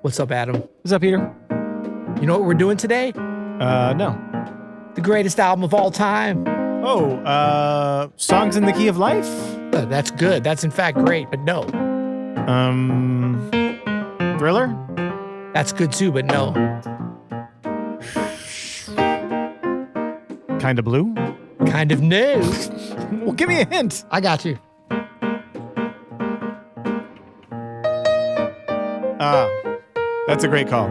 What's up, Adam? What's up, Peter? You know what we're doing today? No. The greatest album of all time. Oh, Songs in the Key of Life? That's good. That's in fact great, but no. Thriller? That's good too, but no. Kinda Blue? Kind of no. Well, give me a hint. I got you. That's a great call.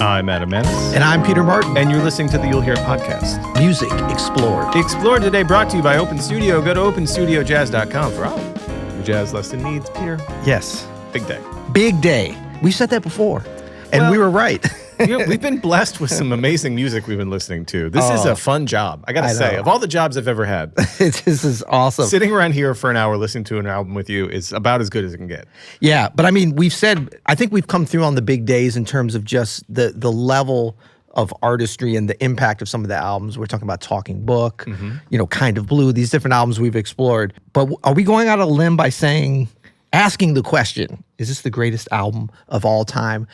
I'm Adam Maness. And I'm Peter Martin. And you're listening to the You'll Hear It podcast. Music Explored. Explored today brought to you by Open Studio. Go to openstudiojazz.com for all your jazz lesson needs. Peter, Yes. big day. Big day. We said that before, and we were right. We've been blessed with some amazing music we've been listening to. This is a fun job. I got to say, of all the jobs I've ever had, This is awesome. sitting around here for an hour listening to an album with you is about as good as it can get. Yeah, but I mean, I think we've come through on the big days in terms of just the level of artistry and the impact of some of the albums. We're talking about Talking Book, Kind of Blue, these different albums we've explored. But are we going out on a limb by asking the question, is this the greatest album of all time,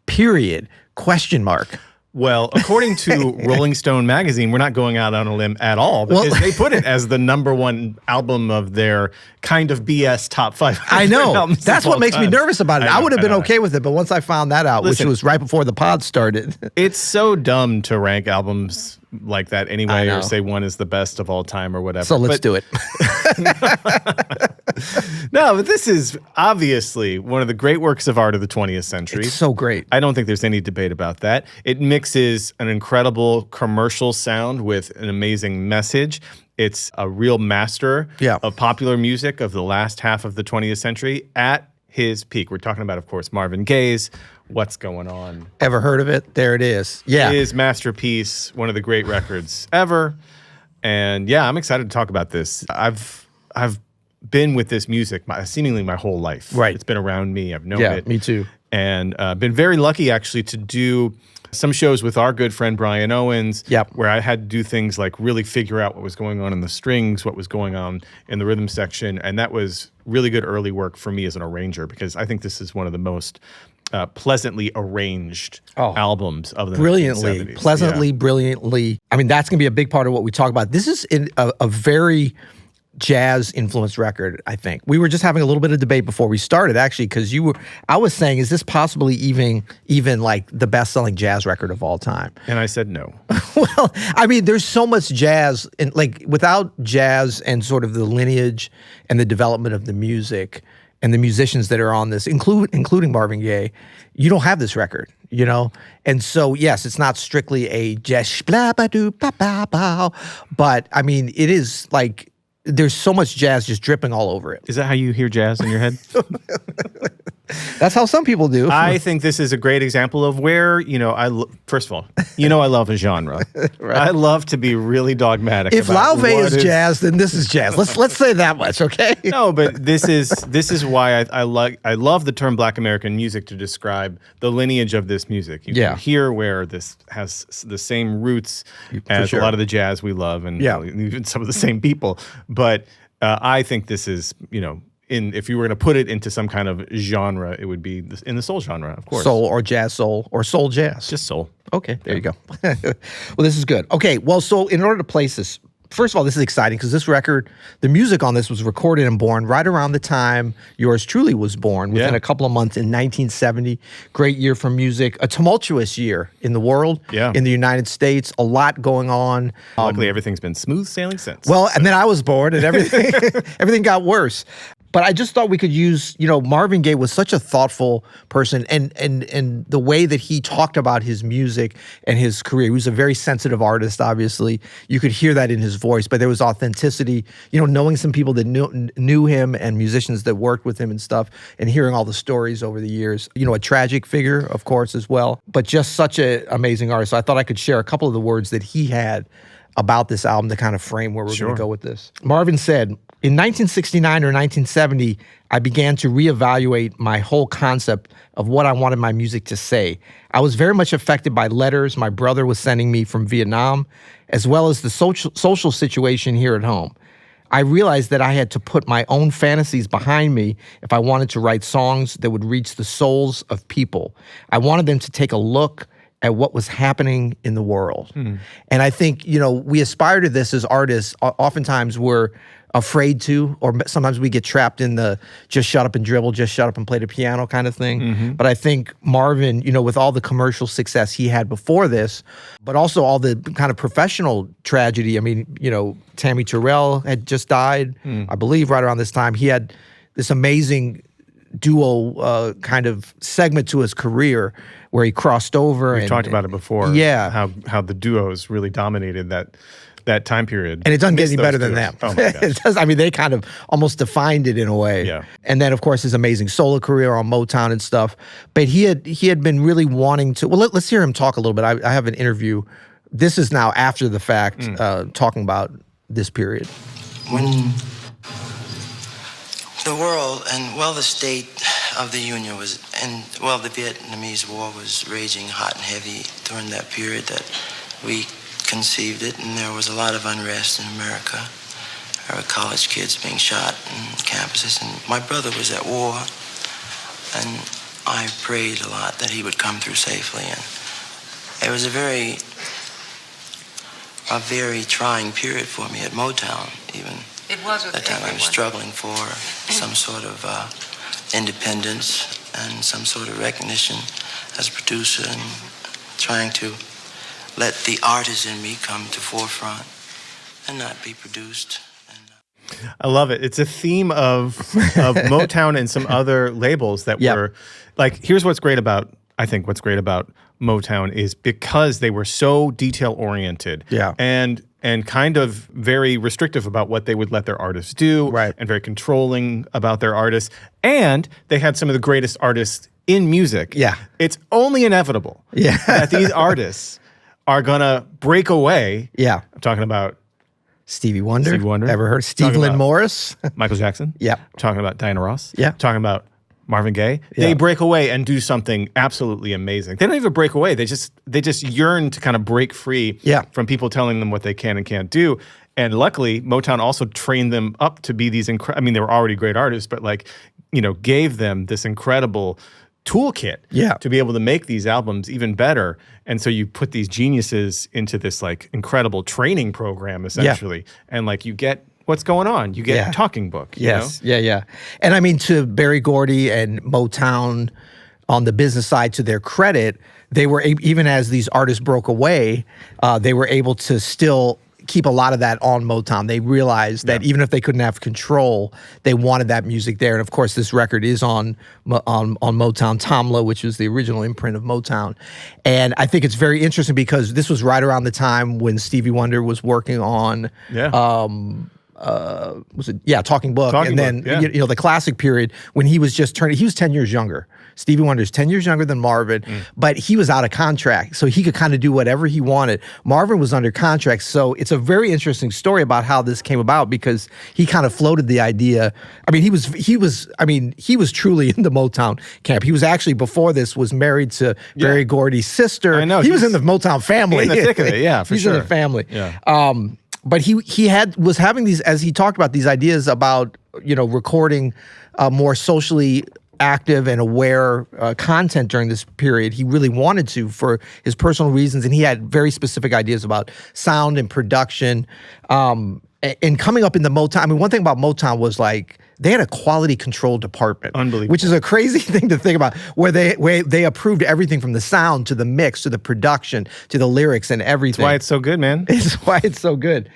period, question mark? Well, according to Rolling Stone magazine, we're not going out on a limb at all because they put it as the number one album of their kind of BS top 500 I know. albums That's of what all makes me time. nervous about it. I would have been okay with it, but once I found that out, Listen, which was right before the pod started. It's so dumb to rank albums like that anyway, know. or say one is the best of all time or whatever. So let's do it. No, but this is obviously one of the great works of art of the 20th century. It's so great. I don't think there's any debate about that. It mixes an incredible commercial sound with an amazing message. It's a real master of popular music of the last half of the 20th century at his peak. We're talking about, of course, Marvin Gaye's What's Going On. Ever heard of it? There it is. Yeah. His masterpiece, one of the great records ever. And yeah, I'm excited to talk about this. I've been with this music seemingly my whole life. Right. It's been around me. I've known it. Yeah, me too. And been very lucky actually to do some shows with our good friend Brian Owens, where I had to do things like really figure out what was going on in the strings, what was going on in the rhythm section. And that was really good early work for me as an arranger because I think this is one of the most pleasantly arranged albums of the 1970s. Brilliantly. I mean, that's going to be a big part of what we talk about. This is a very jazz-influenced record, I think. We were just having a little bit of debate before we started, actually, because I was saying, is this possibly even like the best-selling jazz record of all time? And I said no. Well, I mean, there's so much jazz, and like without jazz and sort of the lineage and the development of the music and the musicians that are on this, including Marvin Gaye, you don't have this record, And so, yes, it's not strictly a jazz blah ba doo ba ba bow, but I mean, it is like there's so much jazz just dripping all over it. Is that how you hear jazz in your head? That's how some people do. I think this is a great example of where, first of all, I love a genre. Right. I love to be really dogmatic. If Lauve is jazz, then this is jazz. Let's say that much, okay? No, but this is why I love the term Black American music to describe the lineage of this music. You can hear where this has the same roots as a lot of the jazz we love, and even some of the same people. But I think this is, if you were going to put it into some kind of genre, it would be in the soul genre, of course. Soul or jazz soul or soul jazz. Just soul. Okay, there you go. Well, this is good. Okay, well, so in order to place this, first of all, this is exciting because this record, the music on this was recorded and born right around the time yours truly was born, within a couple of months in 1970. Great year for music, a tumultuous year in the world, in the United States, a lot going on. Luckily, everything's been smooth sailing since. Well, and then I was born and everything got worse. But I just thought we could use, Marvin Gaye was such a thoughtful person, and the way that he talked about his music and his career. He was a very sensitive artist, obviously. You could hear that in his voice, but there was authenticity. Knowing some people that knew him and musicians that worked with him and stuff, and hearing all the stories over the years. A tragic figure, of course, as well, but just such an amazing artist. So I thought I could share a couple of the words that he had about this album to kind of frame where we're going to go with this. Marvin said, in 1969 or 1970, I began to reevaluate my whole concept of what I wanted my music to say. I was very much affected by letters my brother was sending me from Vietnam, as well as the social situation here at home. I realized that I had to put my own fantasies behind me if I wanted to write songs that would reach the souls of people. I wanted them to take a look at what was happening in the world. And I think, we aspire to this as artists. Oftentimes we're afraid to, or sometimes we get trapped in the just shut up and dribble, just shut up and play the piano kind of thing. But I think Marvin, with all the commercial success he had before this, but also all the kind of professional tragedy. I mean, Tammy Terrell had just died, I believe, right around this time. He had this amazing duo kind of segment to his career where he crossed over. We talked about it before. Yeah. How the duos really dominated that time period. And it doesn't get any better than them. Oh my gosh. It does. I mean, they kind of almost defined it in a way. Yeah. And then, of course, his amazing solo career on Motown and stuff. But he had been really wanting to. Well, let's hear him talk a little bit. I have an interview. This is now after the fact, talking about this period. When the world and, the state of the Union was, the Vietnamese War was raging hot and heavy during that period that we conceived it, and there was a lot of unrest in America. There were college kids being shot in campuses, and my brother was at war, and I prayed a lot that he would come through safely, and it was a very trying period for me at Motown, even. It was with that time. everyone. I was struggling for some sort of independence and some sort of recognition as a producer, and trying to let the artist in me come to forefront and not be produced. I love it. It's a theme of Motown and some other labels that were like, here's what's great about Motown is because they were so detail oriented and kind of very restrictive about what they would let their artists do, and very controlling about their artists. And they had some of the greatest artists in music. Yeah. It's only inevitable that these artists are gonna break away. Yeah. I'm talking about Stevie Wonder. Ever heard? Steve Lynn Morris. Michael Jackson. Yeah. I'm talking about Diana Ross. Yeah. I'm talking about Marvin Gaye. Yeah. They break away and do something absolutely amazing. They don't even break away. They just yearn to kind of break free from people telling them what they can and can't do. And luckily, Motown also trained them up to be these they were already great artists, but gave them this incredible toolkit to be able to make these albums even better. And so you put these geniuses into this incredible training program essentially. And you get what's going on. You get a talking book. You know? Yeah. And I mean, to Berry Gordy and Motown on the business side, to their credit, they were, even as these artists broke away, they were able to still keep a lot of that on Motown. They realized that even if they couldn't have control, they wanted that music there. And of course, this record is on Motown, Tamla, which was the original imprint of Motown. And I think it's very interesting because this was right around the time when Stevie Wonder was working on Talking Book. And then the classic period when he was just turning, he was 10 years younger. Stevie Wonder's 10 years younger than Marvin, but he was out of contract, so he could kind of do whatever he wanted. Marvin was under contract, so it's a very interesting story about how this came about because he kind of floated the idea. I mean, he was truly in the Motown camp. He was actually, before this, was married to Berry Gordy's sister. I know. He was in the Motown family. In the thick of it, for He's sure. in the family. Yeah. but he was having these, as he talked about, these ideas about, recording more socially active and aware content during this period. He really wanted to for his personal reasons, and he had very specific ideas about sound and production. And coming up in the Motown, I mean, one thing about Motown was like they had a quality control department, unbelievable, which is a crazy thing to think about, where they approved everything from the sound to the mix to the production to the lyrics and everything. That's why it's so good, man. It's why it's so good.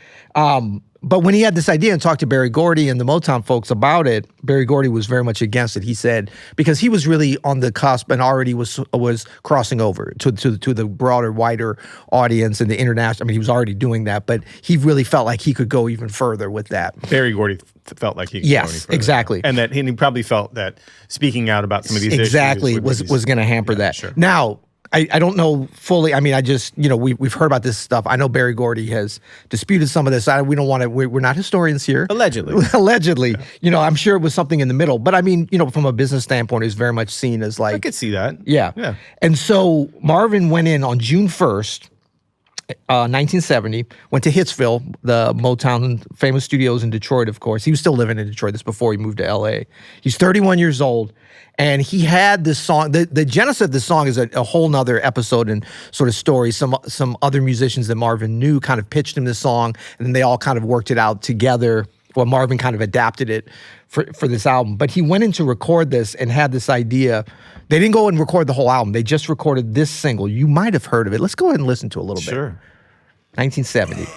But when he had this idea and talked to Berry Gordy and the Motown folks about it, Berry Gordy was very much against it. He said, because he was really on the cusp and already was crossing over to the broader, wider audience and the international. I mean, he was already doing that, but he really felt like he could go even further with that. Berry Gordy felt like he could go any further. Exactly. And that he probably felt that speaking out about some of these issues was going to hamper that. Sure. Now, I don't know fully. I mean, I just, we've heard about this stuff. I know Berry Gordy has disputed some of this. We don't want to, we're not historians here. Allegedly. Allegedly. Yeah. I'm sure it was something in the middle. But I mean, from a business standpoint, it's very much seen as like. I could see that. Yeah. Yeah. And so Marvin went in on June 1st, 1970, went to Hitsville, the Motown famous studios in Detroit, of course. He was still living in Detroit. This before he moved to L.A. He's 31 years old. And he had this song. The genesis of this song is a whole nother episode and sort of story. Some other musicians that Marvin knew kind of pitched him this song, and then they all kind of worked it out together. Well, Marvin kind of adapted it for this album. But he went in to record this and had this idea. They didn't go and record the whole album. They just recorded this single. You might have heard of it. Let's go ahead and listen to it a little bit. Sure. 1970.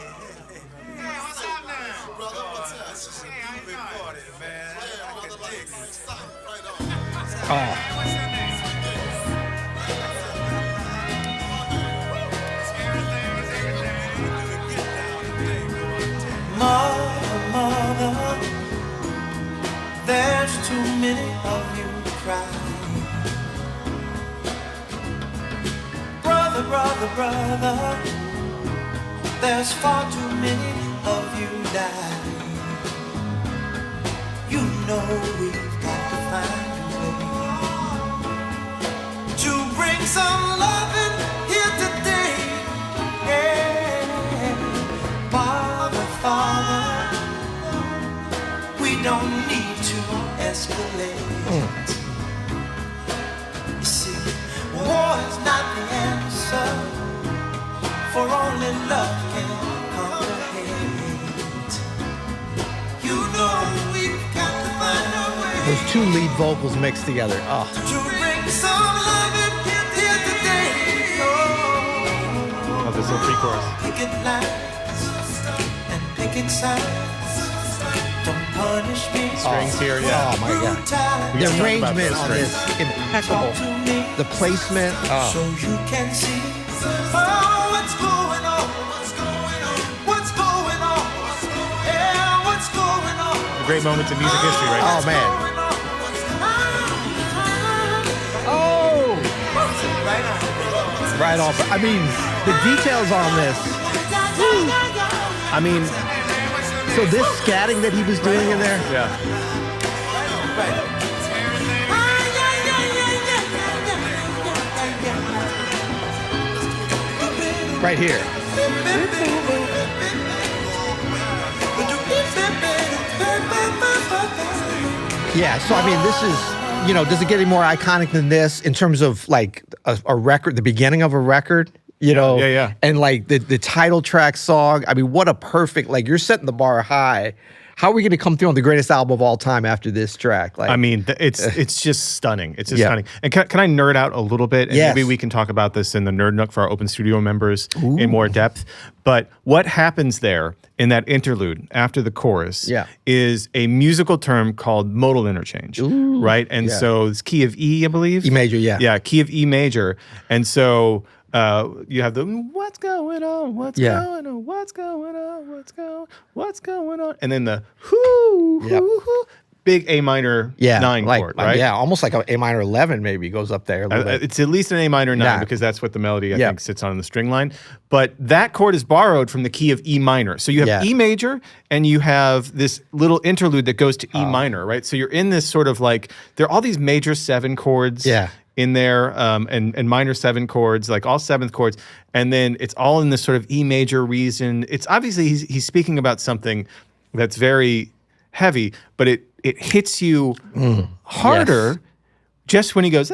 Oh. Mother, there's too many of you crying. Brother, there's far too many of you dying. You know we've got to find to bring some loving here today. Yeah. Father, we don't need to escalate. You see, war is not the answer, for only love can conquer hate. You know we've got to find a way. Those two lead vocals mixed together. Oh. To bring some loving here today. Oh, this little pre-chorus. Picket lines and picket signs. Don't punish me. Strings here, yeah. Oh my God. The arrangement on this impeccable. The placement. So you can see what's going on. What's going on? Yeah, what's going on? Great moments in music history right now. Oh man. Oh. Right off. I mean, the details on this. Woo. I mean, so this scatting that he was doing in there. Yeah. Right here. Yeah, so I mean, this is, does it get any more iconic than this in terms of like a record, the beginning of a record? Yeah. And like the title track song. I mean, what a perfect, like you're setting the bar high. How are we going to come through on the greatest album of all time after this track? Like, I mean, it's just stunning. It's just stunning. And can I nerd out a little bit? And maybe we can talk about this in the Nerd Nook for our Open Studio members in more depth. But what happens there in that interlude after the chorus is a musical term called modal interchange, right? And so it's key of E, I believe. E major, yeah. Yeah, key of E major. And so you have the what's going on, what's going on, what's going on, what's going on, and then the whoo, big A minor 9 chord, right? Yeah, almost like an A minor 11 maybe goes up there a little bit. It's at least an A minor 9 because that's what the melody I think sits on in the string line. But that chord is borrowed from the key of E minor. So you have E major and you have this little interlude that goes to E minor, right? So you're in this sort of like, there are all these major 7 chords in there, and minor 7 chords, like all 7th chords, and then it's all in this sort of E major reason. It's obviously he's speaking about something that's very heavy, but it hits you harder just when he goes.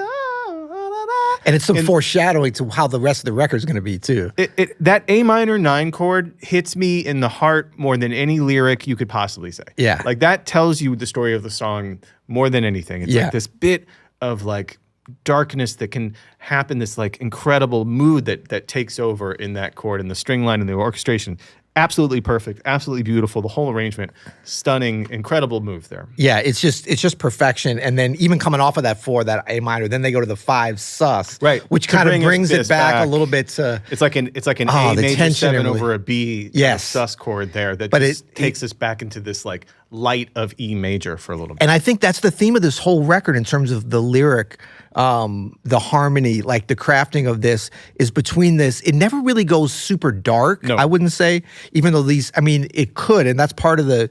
And it's some foreshadowing to how the rest of the record is going to be too. That A minor 9 chord hits me in the heart more than any lyric you could possibly say. Yeah, like that tells you the story of the song more than anything. It's like this bit of like darkness that can happen, this like incredible mood that takes over in that chord, and the string line and the orchestration. Absolutely perfect, absolutely beautiful. The whole arrangement, stunning, incredible move there. Yeah, it's just perfection. And then even coming off of that 4, that A minor, then they go to the 5 sus, right, which kind of brings it back a little bit to. It's like an A major 7 over a B sus chord there that takes us back into this like light of E major for a little bit. And I think that's the theme of this whole record in terms of the lyric. The harmony, like the crafting of this is between this. It never really goes super dark, I wouldn't say, even though it could. And that's part of the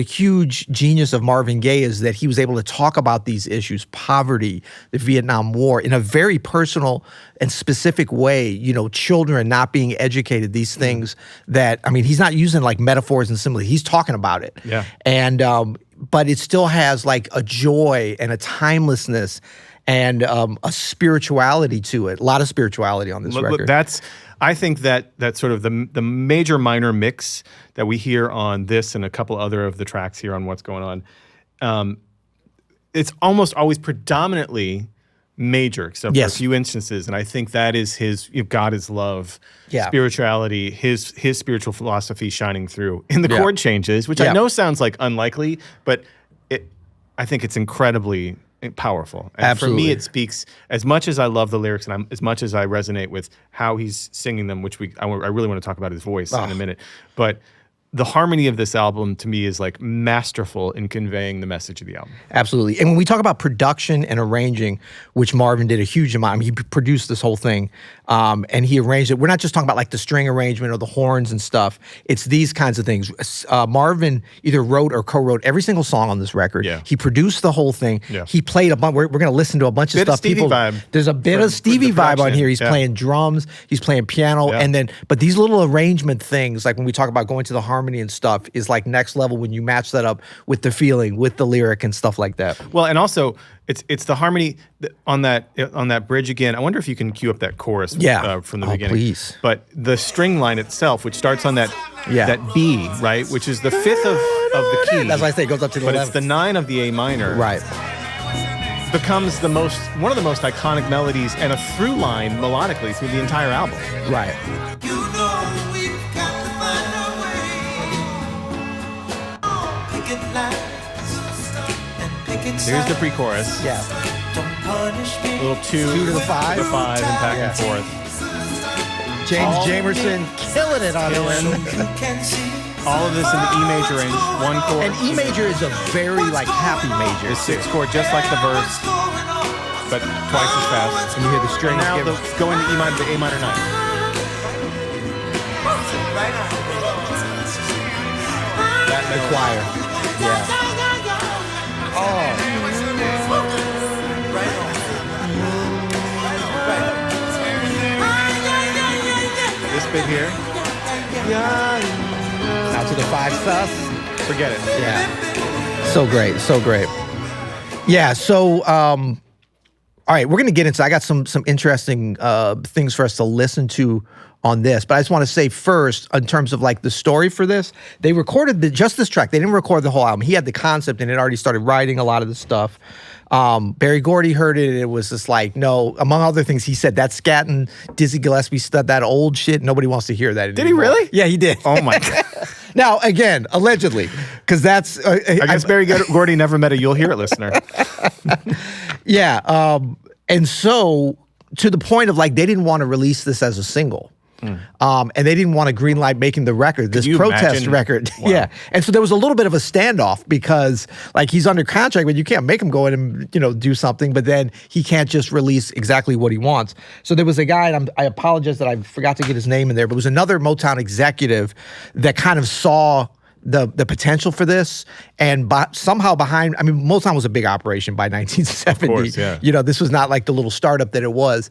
huge genius of Marvin Gaye is that he was able to talk about these issues, poverty, the Vietnam War, in a very personal and specific way, you know, children not being educated, these things that, he's not using like metaphors and similes. He's talking about it. Yeah. And, but it still has like a joy and a timelessness and a spirituality to it. A lot of spirituality on this record. I think that sort of the major minor mix that we hear on this and a couple other of the tracks here on What's Going On, it's almost always predominantly major, except for a few instances. And I think that is his God is love, spirituality, his spiritual philosophy shining through in the chord changes, which I know sounds like unlikely, but I think it's incredibly powerful. And Absolutely. For me, it speaks, as much as I love the lyrics and as much as I resonate with how he's singing them, which I really want to talk about his voice in a minute, but the harmony of this album to me is like masterful in conveying the message of the album. Absolutely. And when we talk about production and arranging, which Marvin did a huge amount, he produced this whole thing and he arranged it. We're not just talking about like the string arrangement or the horns and stuff. It's these kinds of things. Marvin either wrote or co-wrote every single song on this record. Yeah. He produced the whole thing. Yeah. He played a bunch. We're going to listen to a bunch of stuff. There's a bit of Stevie vibe on here. He's playing drums. He's playing piano. And but these little arrangement things, like when we talk about going to the harmony and stuff, is like next level when you match that up with the feeling, with the lyric and stuff like that. Well, and also it's the harmony on that bridge again. I wonder if you can cue up that chorus from the beginning. Please. But the string line itself, which starts on that B, right, which is the 5th of the key. That's why I say it goes up to the 11th. But it's the 9 of the A minor. Right. Becomes one of the most iconic melodies and a through line melodically through the entire album. Right. You know we've got to find a way. Pick it light and pick it Here's the pre-chorus. Yeah. Don't punish me. A little 2 to the 5. To the 5 and back and forth. James Jamerson killing it on this. You can see. All of this in the E major range, 1 chord. And E major is a very like happy major. It's 6 chord, just like the verse, but twice as fast. And you hear the strings. Now going to E minor to A minor 9. The choir. Yeah. Oh. This bit here. Now to the 5 sus. Forget it. Yeah. So great. So great. Yeah. So, all right, we're going to get into, I got some interesting things for us to listen to on this, but I just want to say first, in terms of like the story for this, they recorded just this track. They didn't record the whole album. He had the concept and had already started writing a lot of the stuff. Barry Gordy heard it, and it was just like, no, among other things, he said, that scatting Dizzy Gillespie stuff, that old shit, nobody wants to hear that anymore. Did he really? Yeah, he did. Oh my God. Now, again, allegedly, because that's... I guess Barry Gordy never met a You'll Hear It listener. Yeah, and so to the point of like, they didn't want to release this as a single. And they didn't want to greenlight making the record, this protest record. Wow. Yeah. And so there was a little bit of a standoff because like he's under contract, but you can't make him go in and, do something, but then he can't just release exactly what he wants. So there was a guy, and I apologize that I forgot to get his name in there, but it was another Motown executive that kind of saw the potential for this, and somehow behind, I mean, Motown was a big operation by 1970. Of course, yeah. You know, this was not like the little startup that it was.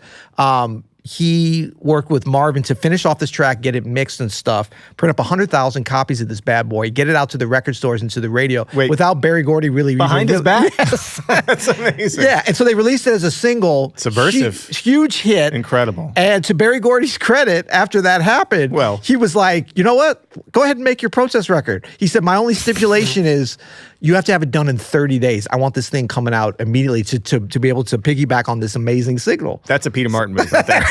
He worked with Marvin to finish off this track, get it mixed and stuff, print up 100,000 copies of this bad boy, get it out to the record stores and to the radio without Barry Gordy really behind his back. Yes. That's amazing. Yeah, and so they released it as a single. Subversive. Huge hit. Incredible. And to Barry Gordy's credit, after that happened, he was like, you know what? Go ahead and make your protest record. He said, my only stipulation is you have to have it done in 30 days. I want this thing coming out immediately to be able to piggyback on this amazing signal. That's a Peter Martin move right there.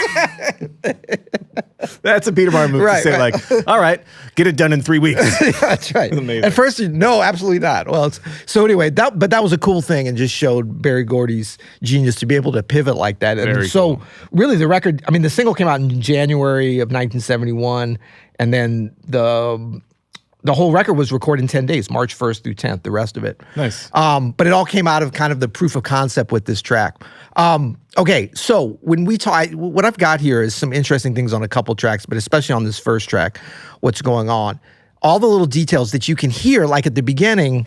That's a Peter Martin move to say, like, all right, get it done in 3 weeks. That's right. Amazing. At first, no, absolutely not. Well, so anyway, that was a cool thing and just showed Barry Gordy's genius to be able to pivot like that. And Very so cool. really the record, I mean, the single came out in January of 1971, and then the whole record was recorded in 10 days, March 1st through 10th, the rest of it. Nice. But it all came out of kind of the proof of concept with this track. Okay, so when we talk, what I've got here is some interesting things on a couple tracks, but especially on this first track, what's going on. All the little details that you can hear, like at the beginning,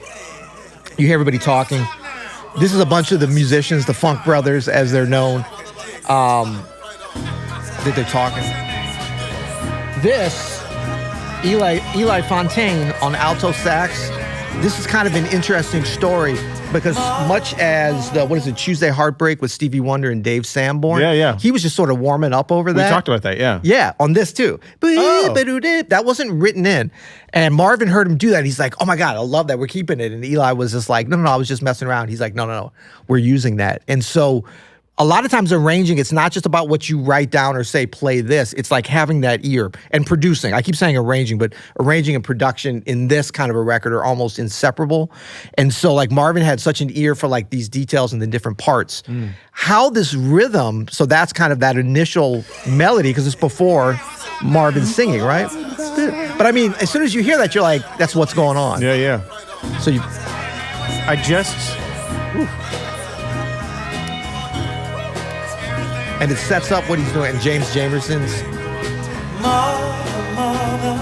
you hear everybody talking. This is a bunch of the musicians, the Funk Brothers, as they're known, that they're talking. This, Eli Fontaine on alto sax. This is kind of an interesting story because much as Tuesday Heartbreak with Stevie Wonder and Dave Sanborn. Yeah. He was just sort of warming up over that. We talked about that, yeah. Yeah, on this too. Oh. That wasn't written in. And Marvin heard him do that. He's like, oh my God, I love that. We're keeping it. And Eli was just like, no, I was just messing around. He's like, no, we're using that. And so a lot of times arranging, it's not just about what you write down or say, play this. It's like having that ear and producing. I keep saying arranging, but arranging and production in this kind of a record are almost inseparable. And so like Marvin had such an ear for like these details and the different parts. How this rhythm, so that's kind of that initial melody, because it's before Marvin singing, right? But I mean, as soon as you hear that, you're like, that's what's going on. Yeah. So and it sets up what he's doing. And James Jamerson's. Mother,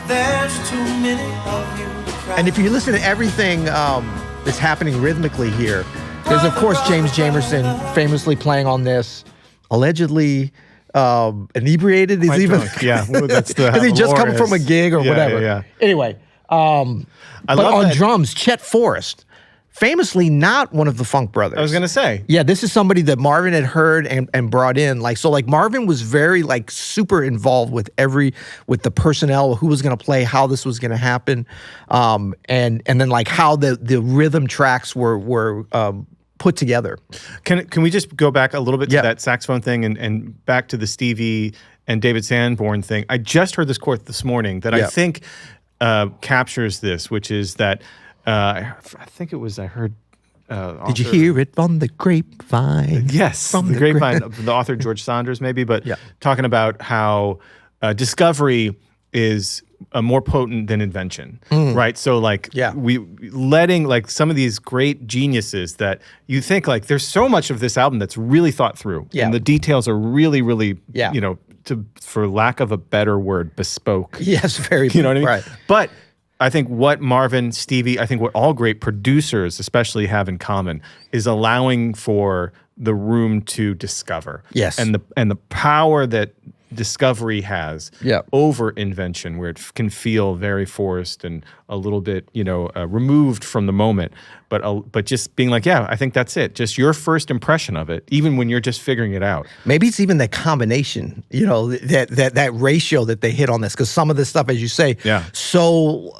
there's too many of you. And if you listen to everything that's happening rhythmically here, there's of course James Jamerson famously playing on this, allegedly inebriated. He's even drunk. Yeah, that's the because he just come from a gig or whatever. Yeah. Anyway, but on drums, Chet Forrest. Famously not one of the Funk Brothers. I was going to say. Yeah, this is somebody that Marvin had heard and brought in. Like, so like Marvin was very like super involved with the personnel, who was going to play, how this was going to happen. And then like how the rhythm tracks were put together. Can we just go back a little bit to that saxophone thing and back to the Stevie and David Sanborn thing? I just heard this quote this morning that I think captures this, which is that I think it was, I heard... Did you hear it on the grapevine? Yes, from the grapevine, the author George Saunders maybe, but talking about how discovery is more potent than invention, right? So like we letting like some of these great geniuses that you think like there's so much of this album that's really thought through, and the details are really, you know, for lack of a better word, bespoke. Yes, very. You know what I mean? Right. But I think what Marvin, Stevie, I think what all great producers especially have in common is allowing for the room to discover. Yes. And the power that discovery has over invention, where it can feel very forced and a little bit, removed from the moment. But just being like, I think that's it. Just your first impression of it, even when you're just figuring it out. Maybe it's even that combination, that ratio that they hit on this. Because some of this stuff, as you say, so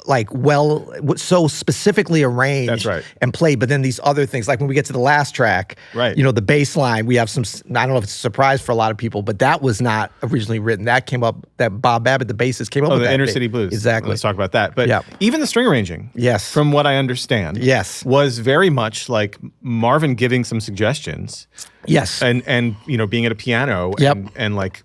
so specifically arranged that's right. and played. But then these other things, like when we get to the last track, right. The bass line, we have some, I don't know if it's a surprise for a lot of people, but that was not originally written. That came up, that Bob Babbitt, the bassist, came up with the that. Inner City Blues. Exactly. Let's talk about that. But even the string arranging, from what I understand, was very much like Marvin giving some suggestions. Yes. And being at a piano and like,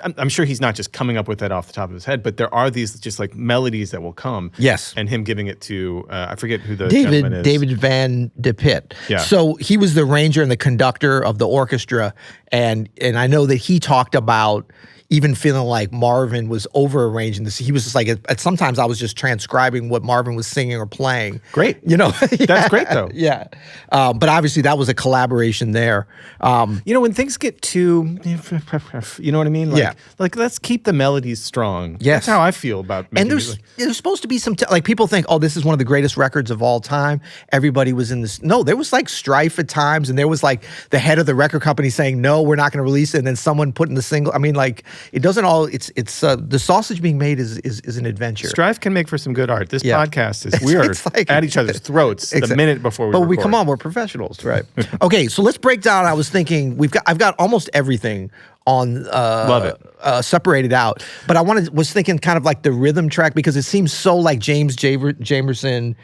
I'm sure he's not just coming up with that off the top of his head, but there are these just like melodies that will come. Yes. And him giving it to, I forget who the gentleman is. David Van de Pitt. Yeah. So he was the arranger and the conductor of the orchestra. And I know that he talked about even feeling like Marvin was over-arranging this. He was just like, sometimes I was just transcribing what Marvin was singing or playing. Great. You know? That's great, though. Yeah. But obviously, that was a collaboration there. You know, when things get too, you know what I mean? Like, Yeah. Like, let's keep the melodies strong. Yes. That's how I feel about making And there's supposed to be some, like, people think, oh, this is one of the greatest records of all time. Everybody was in this. No, there was, like, strife at times, and there was, like, the head of the record company saying, no, we're not going to release it, and then someone putting the single. I mean, like, it doesn't all, it's the sausage being made is an adventure. Strife can make for some good art. This Yeah. podcast is we are like- at each other's throats the minute before we But record. come on, we're professionals, right? Okay, so let's break down. I was thinking I've got almost everything on Love it. separated out, but was thinking kind of like the rhythm track because it seems so like Jamerson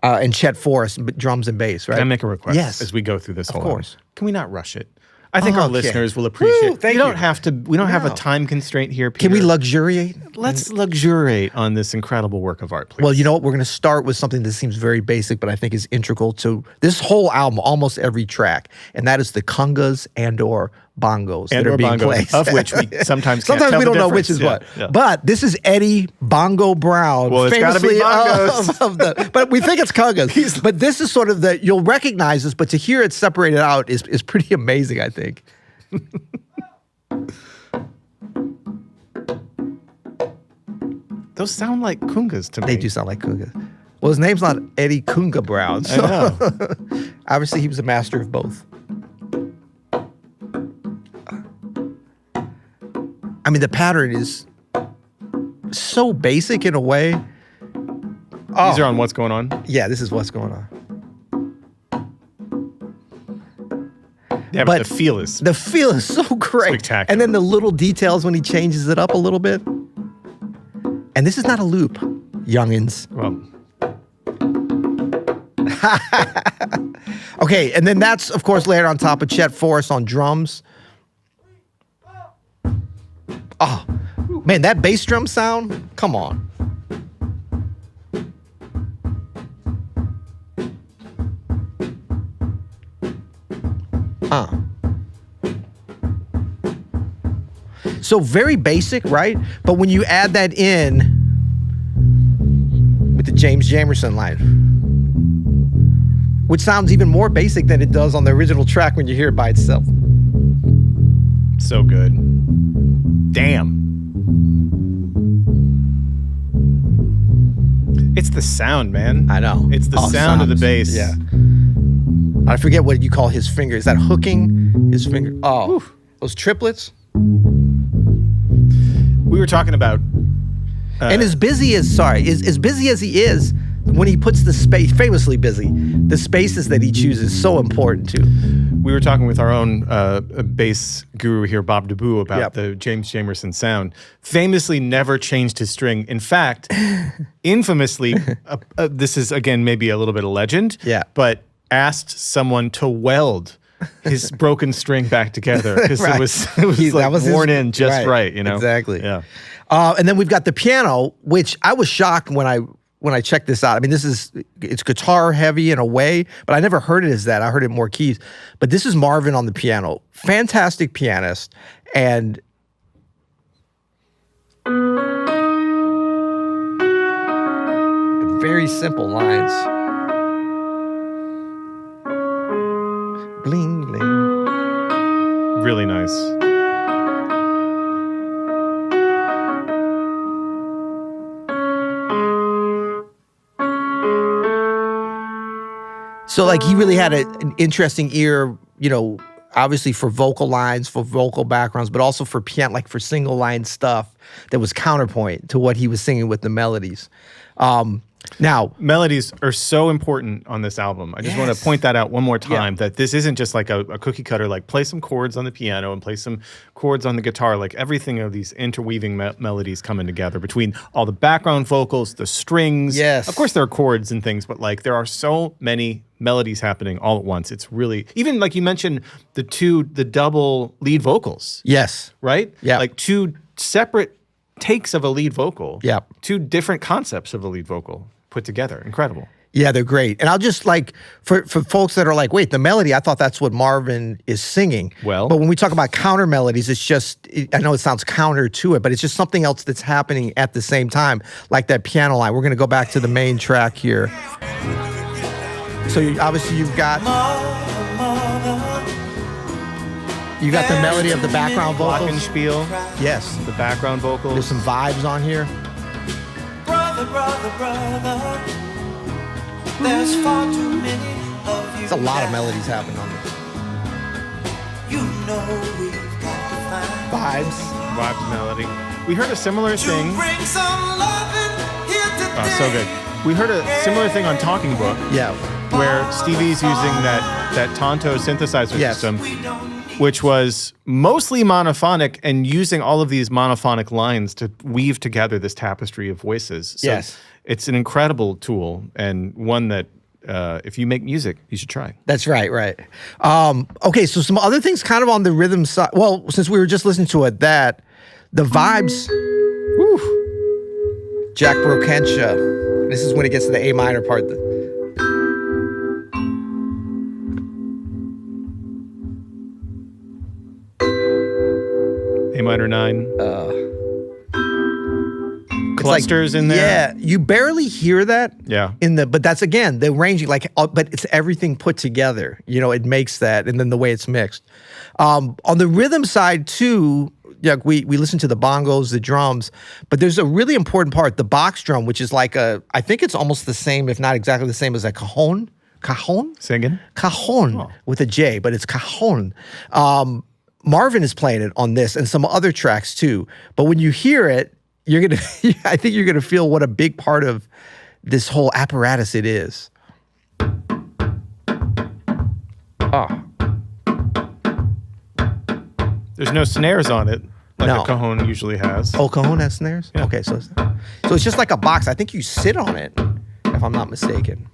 and Chet Forrest, drums and bass, right? Can I make a request Yes. as we go through this whole course. album? Can we not rush it? I think our Okay. listeners will appreciate. Woo, thank we don't you. have to. We don't have a No. time constraint here. Can we Peter. luxuriate? Let's luxuriate on this incredible work of art, please. Well, you know what? We're going to start with something that seems very basic, but I think is integral to this whole album, almost every track, and that is the congas and/or bongos that are being bongos, played. of which we sometimes can't sometimes tell we the don't know which difference. is what. Yeah. But this is Eddie Bongo Brown, Well, it's gotta be famously bongos. of the. But we think it's congas. But this is sort of you'll recognize this, but to hear it separated out is pretty amazing, I think. Those sound like kungas to me. They do sound like congas. Well, his name's not Eddie Kunga Brown, so I know. obviously he was a master of both. I mean, the pattern is so basic in a way. These are on What's Going On. Yeah, this is what's going on. Yeah, but the feel is The feel is so great. Spectacular. And then the little details when he changes it up a little bit. And this is not a loop, youngins. well. Okay, and then that's, of course, layered on top of Chet Forrest on drums. Oh, man, that bass drum sound, come on. So very basic, right? But when you add that in with the James Jamerson line, which sounds even more basic than it does on the original track when you hear it by itself. So good. Damn. It's the sound, man. I know. It's the sound of the sounds. bass. Yeah. I forget what you call his finger. Is that hooking his finger? Oh, those triplets. We were talking about And as busy as he is, when he puts the space, famously busy, the spaces that he chooses so important too. we were talking with our own bass guru here, Bob DeBoo, about Yep. the James Jamerson sound. Famously never changed his string. In fact, infamously, this is again maybe a little bit of legend, Yeah. but asked someone to weld his broken string back together because Right. it was That was worn his- in just right, you know? Exactly. Yeah. And then we've got the piano, which I was shocked when I checked this out. I mean, it's guitar heavy in a way, but I never heard it as that. I heard it more keys. But this is Marvin on the piano. Fantastic pianist. And very simple lines. Bling, bling. Really nice. So like he really had an interesting ear, you know, obviously for vocal lines, for vocal backgrounds, but also for piano, like for single line stuff that was counterpoint to what he was singing with the melodies. Now, Melodies are so important on this album. I just want Yes. to point that out one more time, Yeah. that this isn't just like a cookie cutter, like play some chords on the piano and play some chords on the guitar. Like everything of these interweaving melodies coming together between all the background vocals, the strings. Yes. Of course there are chords and things, but like there are so many melodies happening all at once. It's really, even like you mentioned the double lead vocals, yes. right? Yeah. Like two separate takes of a lead vocal. Yeah. Two different concepts of a lead vocal put together. Incredible. Yeah, they're great. And I'll just like, for folks that are like, wait, the melody, I thought that's what Marvin is singing. Well. But when we talk about counter melodies, it's just, I know it sounds counter to it, but it's just something else that's happening at the same time, like that piano line. We're going to go back to the main track here. So obviously you've got the melody of the background vocals. Glockenspiel. Yes. The background vocals. There's some vibes on here. Brother, there's far too many of you. There's a lot of melodies happening on this. You know we've got to find Vibes. Melody. We heard a similar thing. bring some loving here today. Oh, so good. We heard a similar thing on Talking Book. Yeah. Where Stevie's using that Tonto synthesizer system, which was mostly monophonic and using all of these monophonic lines to weave together this tapestry of voices. So it's an incredible tool and one that if you make music, you should try. That's right. Okay, so some other things kind of on the rhythm side. Well, since we were just listening to it, the vibes, Jack Brokensha. This is when it gets to the A minor part. A minor 9. Clusters in there. Yeah, you barely hear that. Yeah. But that's again the arranging, but it's everything put together. It makes that, and then the way it's mixed. On the rhythm side too, we listen to the bongos, the drums, but there's a really important part, the box drum, which is like I think it's almost the same, if not exactly the same as a cajon. Cajon? Singing? Cajon with a J, but it's cajon. Marvin is playing it on this and some other tracks too. But when you hear it, I think you're gonna feel what a big part of this whole apparatus it is. There's no snares on it, like No. a cajon usually has. Oh, cajon has snares? Yeah. Okay, so it's just like a box. I think you sit on it, if I'm not mistaken.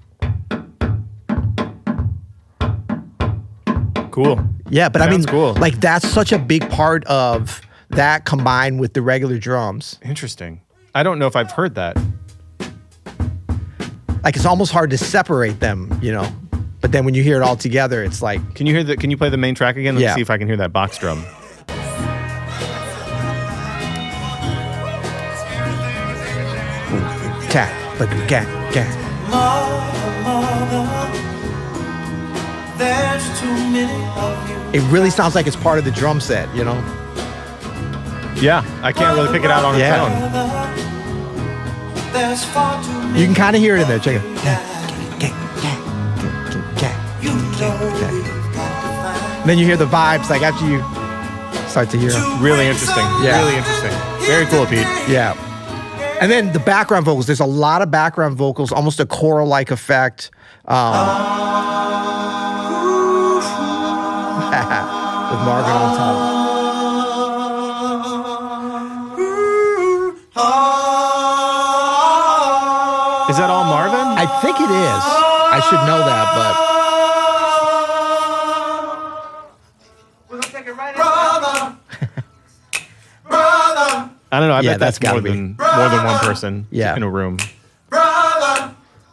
Cool. Yeah, but Sounds cool. like that's such a big part of that combined with the regular drums. Interesting. I don't know if I've heard that. Like it's almost hard to separate them, But then when you hear it all together, it's like Can you play the main track again? Let me Yeah. see if I can hear that box drum. cat, cat. There's too many of you. It really sounds like it's part of the drum set, Yeah, I can't really pick it out on its Yeah. own. There's far too many. You can kind of hear it in there. Check it. You know we've got to find. Then you hear the vibes, like after you start to hear them. Really interesting. Yeah. Really interesting. Very cool, Pete. Yeah. And then the background vocals. There's a lot of background vocals, almost a choral-like effect. With Marvin on top. Is that all Marvin? I think it is. I should know that, but I don't know. I Yeah, bet that's that's more gotta be. than one person Yeah. in a room.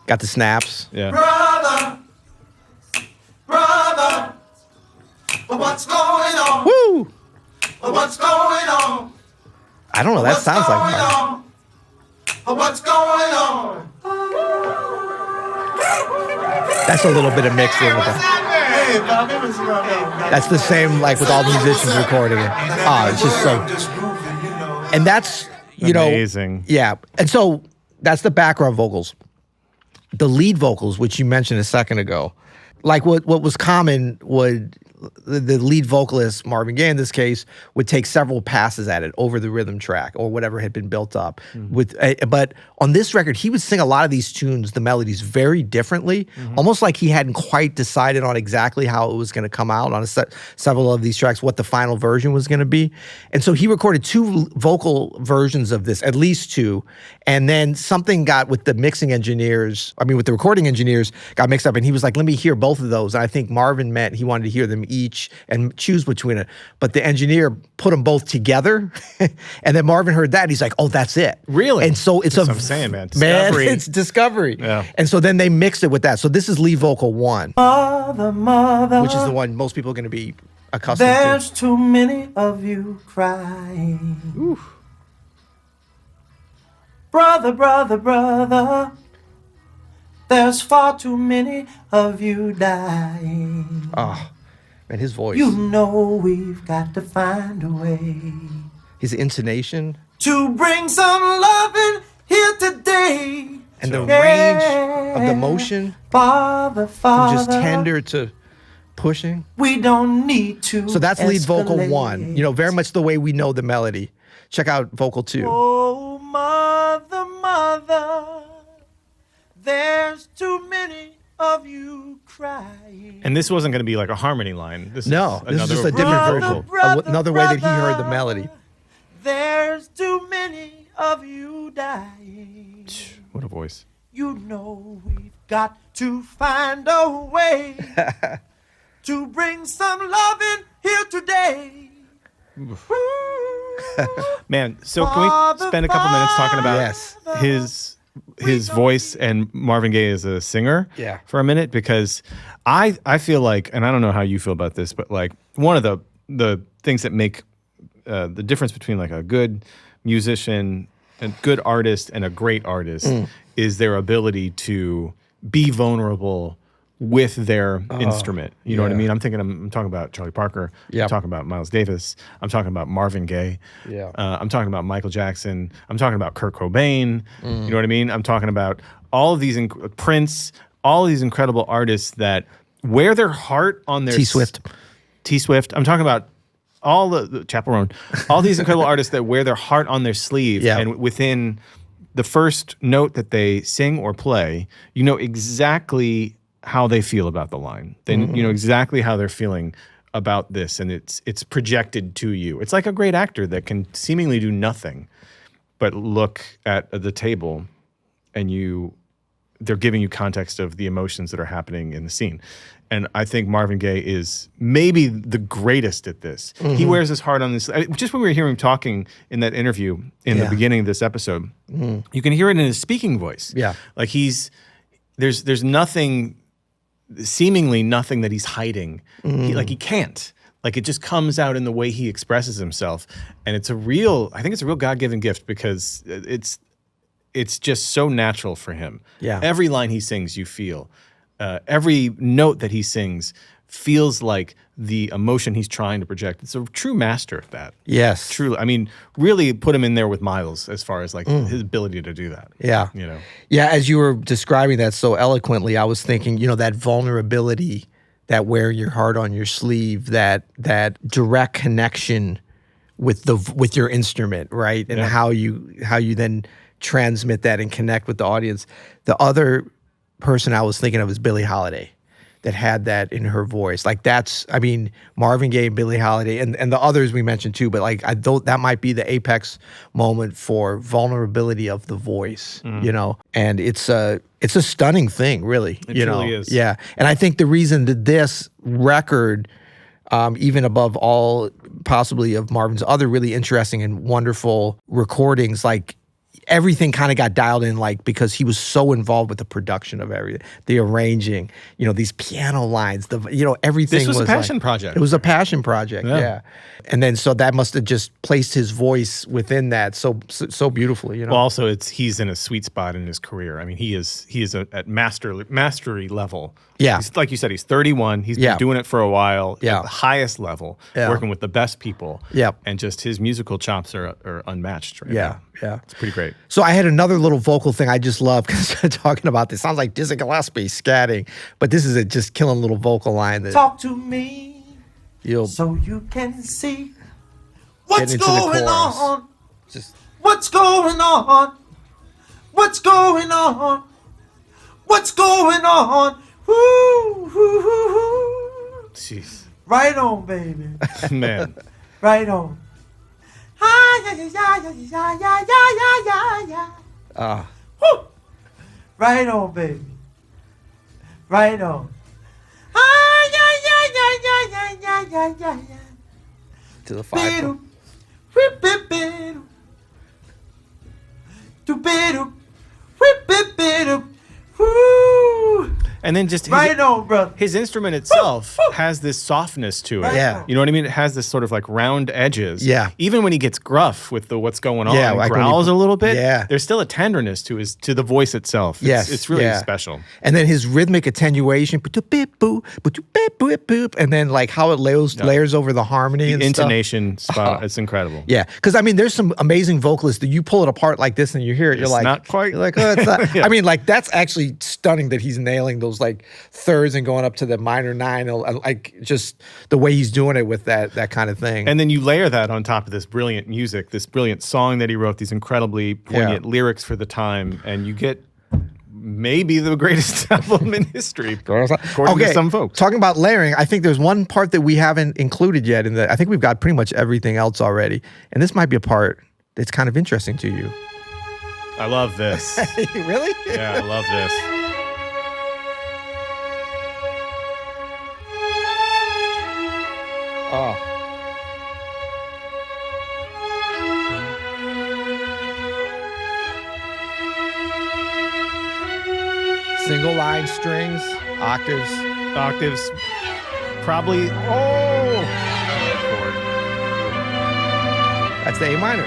got the snaps. Yeah. Brother, what's going on? Woo! What's going on? I don't know. That sounds like Marvin. What's going on? That's a little bit of mixed in with that. That's the same, like with all the musicians recording it. It's just so. And that's, Amazing. Yeah. And so that's the background vocals. The lead vocals, which you mentioned a second ago, like what was common the lead vocalist, Marvin Gaye in this case, would take several passes at it over the rhythm track or whatever had been built up. But on this record, he would sing a lot of these tunes, the melodies, very differently, almost like he hadn't quite decided on exactly how it was going to come out on several of these tracks, what the final version was going to be. And so he recorded 2 vocal versions of this, at least 2, and then something got with the mixing engineers, with the recording engineers, got mixed up, and he was like, let me hear both of those. And I think Marvin meant he wanted to hear them each and choose between it. But the engineer put them both together, and then Marvin heard that, and he's like, "Oh, that's it." Really? And so it's That's what I'm saying, man. Discovery. it's discovery. Yeah. And so then they mixed it with that. So this is lead vocal 1, Mother, which is the one most people are going to be accustomed there's to. too many of you crying. Oof. Brother, brother, brother, there's far too many of you dying. Oh, man, his voice, You know we've got to find a way his intonation, to bring some loving here today. and the range of the motion Father, from Father, just tender to pushing. we don't need to. So that's lead vocal escalate. 1, very much the way we know the melody. Check out vocal 2. Oh, mother, mother, there's too many of you crying. And this wasn't going to be like a harmony line. This is just a different vocal. Another way that he heard the melody. There's too many of you dying. What a voice. You know we've got to find a way to bring some loving here today. Man, so can we spend a couple minutes talking about Yes. his voice and Marvin Gaye as a singer for a minute? Because I feel like, and I don't know how you feel about this, but like one of the things that make the difference between like a good musician, a good artist, and a great artist is their ability to be vulnerable with their instrument. You know what I mean? I'm talking about Charlie Parker. I'm talking about Miles Davis. I'm talking about Marvin Gaye. I'm talking about Michael Jackson. I'm talking about Kurt Cobain. You know what I mean? I'm talking about all of these Prince, all of these incredible artists that wear their heart on their T-Swift. I'm talking about all the Chappell Roan, all these incredible artists that wear their heart on their sleeve, and within the first note that they sing or play, you know exactly how they feel about the line. Then you know exactly how they're feeling about this, and it's projected to you. It's like a great actor that can seemingly do nothing but look at the table, and they're giving you context of the emotions that are happening in the scene. And I think Marvin Gaye is maybe the greatest at this. He wears his heart on this. Just when we were hearing him talking in that interview in the beginning of this episode, you can hear it in his speaking voice. Yeah, like there's nothing, seemingly nothing that he's hiding. He can't. Like it just comes out in the way he expresses himself, and I think it's a real God-given gift because it's just so natural for him. Yeah, every line he sings, you feel. Every note that he sings feels like the emotion he's trying to project. It's a true master of that. Yes. Truly. I mean, really put him in there with Miles as far as like his ability to do that. Yeah. You know? Yeah, as you were describing that so eloquently, I was thinking, that vulnerability, that wearing your heart on your sleeve, that direct connection with your instrument, right? And how you then transmit that and connect with the audience. The other person I was thinking of is Billie Holiday, that had that in her voice. Like Marvin Gaye, Billie Holiday, and the others we mentioned too. But like that might be the apex moment for vulnerability of the voice, And it's a stunning thing, really. It truly is. Yeah, and I think the reason that this record, even above all possibly of Marvin's other really interesting and wonderful recordings, like everything kind of got dialed in, like, because he was so involved with the production of everything, the arranging, these piano lines, everything. This was a passion project. It was a passion project, yeah. And then so that must have just placed his voice within that so beautifully, Well, also he's in a sweet spot in his career. I mean, he is at mastery level. Yeah, like you said, he's 31. He's been doing it for a while. Yeah, at the highest level, working with the best people. Yeah, and just his musical chops are unmatched right now. Yeah, it's pretty great. So I had another little vocal thing I just love because talking about this sounds like Dizzy Gillespie scatting, but this is a just killing little vocal line that talk to me so you can see what's going on. What's going on? What's going on? What's going on? Woo, woo, woo, woo. Jeez. Right on, baby. Man. Right on. Right on, baby. Right on. To the 5. And then just right on, bro. His instrument itself has this softness to it. Yeah. You know what I mean? It has this sort of like round edges. Yeah. Even when he gets gruff with the what's going on, Yeah, and like when growls a little bit. Yeah. There's still a tenderness to the voice itself. It's really special. And then his rhythmic attenuation, and then like how it layers over the harmony and intonation stuff. spot. It's incredible. Yeah, because I mean, there's some amazing vocalists that you pull it apart like this and you hear it, you're It's like, not quite. You're like, oh, it's not. I mean, like that's actually stunning that he's nailing those like thirds and going up to the minor 9, like just the way he's doing it with that kind of thing. And then you layer that on top of this brilliant music, this brilliant song that he wrote, these incredibly poignant lyrics for the time, and you get maybe the greatest album in history, according to some folks. Talking about layering, I think there's one part that we haven't included yet. I think we've got pretty much everything else already. And this might be a part that's kind of interesting to you. I love this. Really? Yeah, I love this. Oh. Single line strings, octaves. Probably. Oh! Chord. That's the A minor.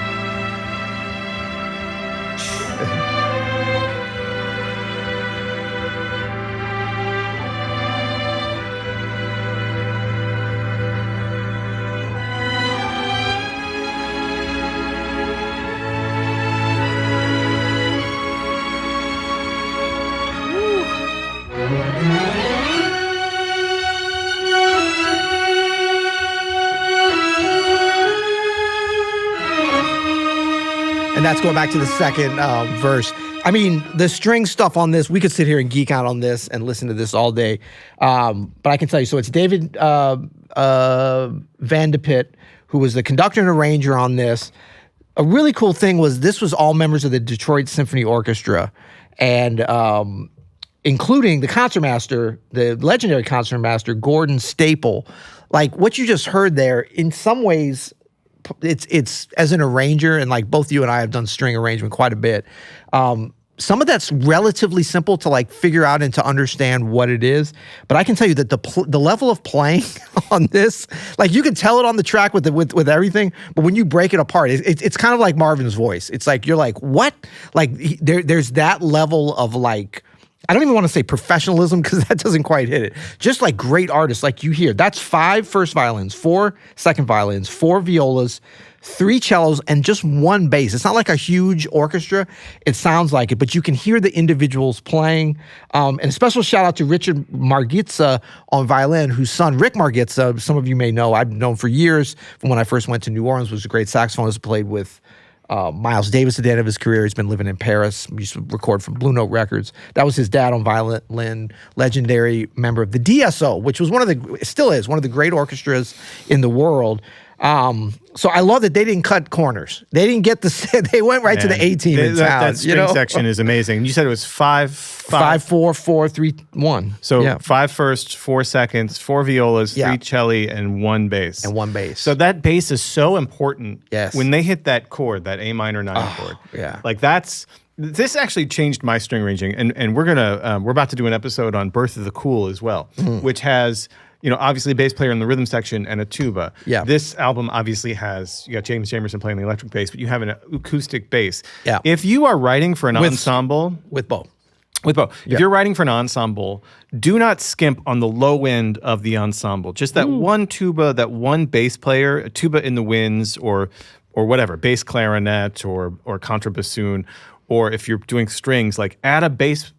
And that's going back to the second verse. I mean, the string stuff on this, we could sit here and geek out on this and listen to this all day. But I can tell you, so it's David Van de Pitt, who was the conductor and arranger on this. A really cool thing was this was all members of the Detroit Symphony Orchestra, and including the concertmaster, the legendary concertmaster, Gordon Staple. Like what you just heard there, in some ways, it's as an arranger, and like both you and I have done string arrangement quite a bit. Some of that's relatively simple to like figure out and to understand what it is. But I can tell you that the level of playing on this, like you can tell it on the track with everything, but when you break it apart, it's kind of like Marvin's voice. It's like you're like, what? Like there's that level of like, I don't even want to say professionalism because that doesn't quite hit it. Just like great artists, like you hear, that's 5 first violins, 4 second violins, 4 violas, 3 cellos, and just 1 bass. It's not like a huge orchestra. It sounds like it, but you can hear the individuals playing. And a special shout out to Richard Margitza on violin, whose son, Rick Margitza, some of you may know, I've known for years from when I first went to New Orleans, was a great saxophonist, played with Miles Davis at the end of his career. He's been living in Paris. He used to record from Blue Note Records. That was his dad on violin, legendary member of the DSO, which was still is one of the great orchestras in the world. So I love that they didn't cut corners. They didn't get they went right to the A team in town. That string section is amazing. You said it was 5, 4, 4, 3, 1. So 5 first, 4 seconds, 4 violas, 3 celli, and 1 bass. So that bass is so important. Yes. When they hit that chord, that A minor 9 chord. Yeah. Like this actually changed my string arranging, and we're about to do an episode on Birth of the Cool as well, which has, obviously a bass player in the rhythm section and a tuba. Yeah. This album obviously has, you got James Jamerson playing the electric bass, but you have an acoustic bass. Yeah. If you are writing for an ensemble. With both. If you're writing for an ensemble, do not skimp on the low end of the ensemble. Just that one tuba, that one bass player, a tuba in the winds or whatever, bass clarinet or contrabassoon. Or if you're doing strings, like add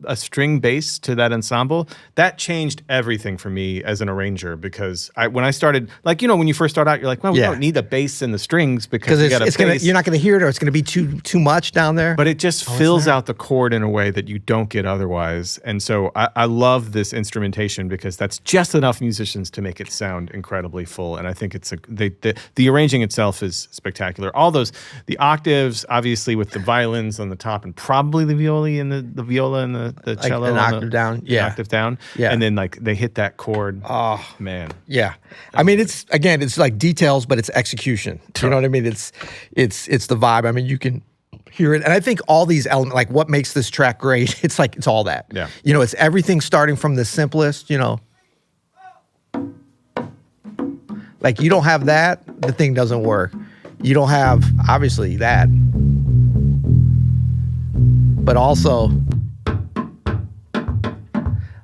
a string bass to that ensemble. That changed everything for me as an arranger, because when I started, like, when you first start out, you're like, well, we don't need the bass and the strings because you're not going to hear it, or it's going to be too much down there. But it just fills out the chord in a way that you don't get otherwise. And so I love this instrumentation because that's just enough musicians to make it sound incredibly full. And I think the arranging itself is spectacular. All the octaves, obviously with the violins on the top dropping probably the viola and the viola and the cello an octave down. Yeah. An octave down. Yeah. And then like they hit that chord. Oh man. Yeah. I mean, it's like details, but it's execution. You know what I mean? It's the vibe. I mean, you can hear it. And I think all these elements, like what makes this track great, it's all that. Yeah. You know, it's everything starting from the simplest, you know. Like you don't have that, the thing doesn't work. You don't have, obviously, that. But also,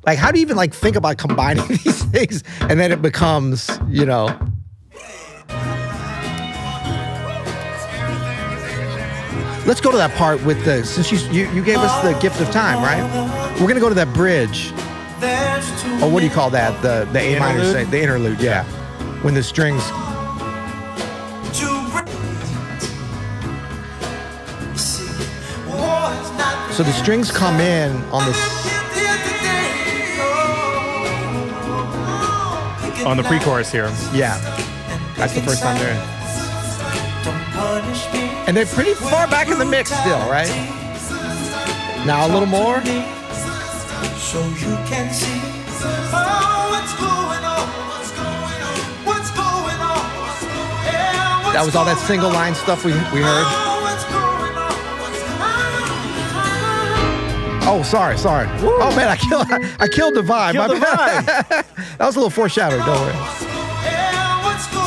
like, how do you even like think about combining these things and then it becomes, you know. Let's go to that part with since you gave us the gift of time, right? We're gonna go to that bridge. Or what do you call that? The A minor, the interlude, yeah. When the strings. So the strings come in on this. On the pre-chorus here. Yeah. That's the first time they're. And they're pretty far back in the mix still, right? Now a little more. So you can see what's going on, what's going on. That was all that single line stuff we heard. Oh, sorry. Woo. Oh man, I killed the vibe. That was a little foreshadowing. Don't worry.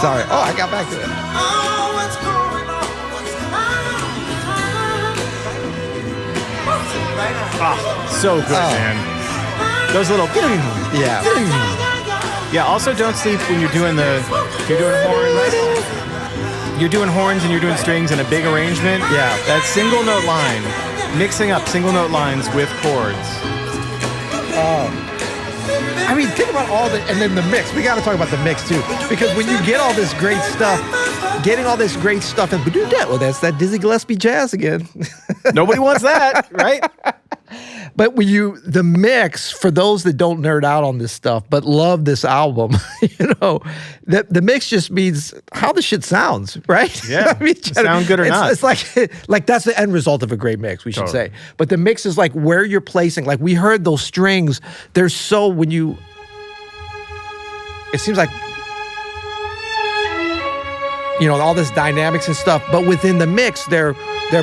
Sorry. Oh, I got back to it. So good, man. Those little yeah. Yeah. Also, don't sleep when you're doing horns. You're doing horns and you're doing strings in a big arrangement. Yeah. That single note line, mixing up single note lines with chords. I mean, think about and then the mix. We got to talk about the mix too, because when you get all this great stuff, and well, that's that Dizzy Gillespie jazz again. Nobody wants that, right? But the mix, for those that don't nerd out on this stuff but love this album, you know, the mix just means how the shit sounds, right? Yeah, I mean, sound good or not. It's like that's the end result of a great mix, we should say. But the mix is like where you're placing, like we heard those strings, they're so, it seems like, you know, all this dynamics and stuff, but within the mix, they're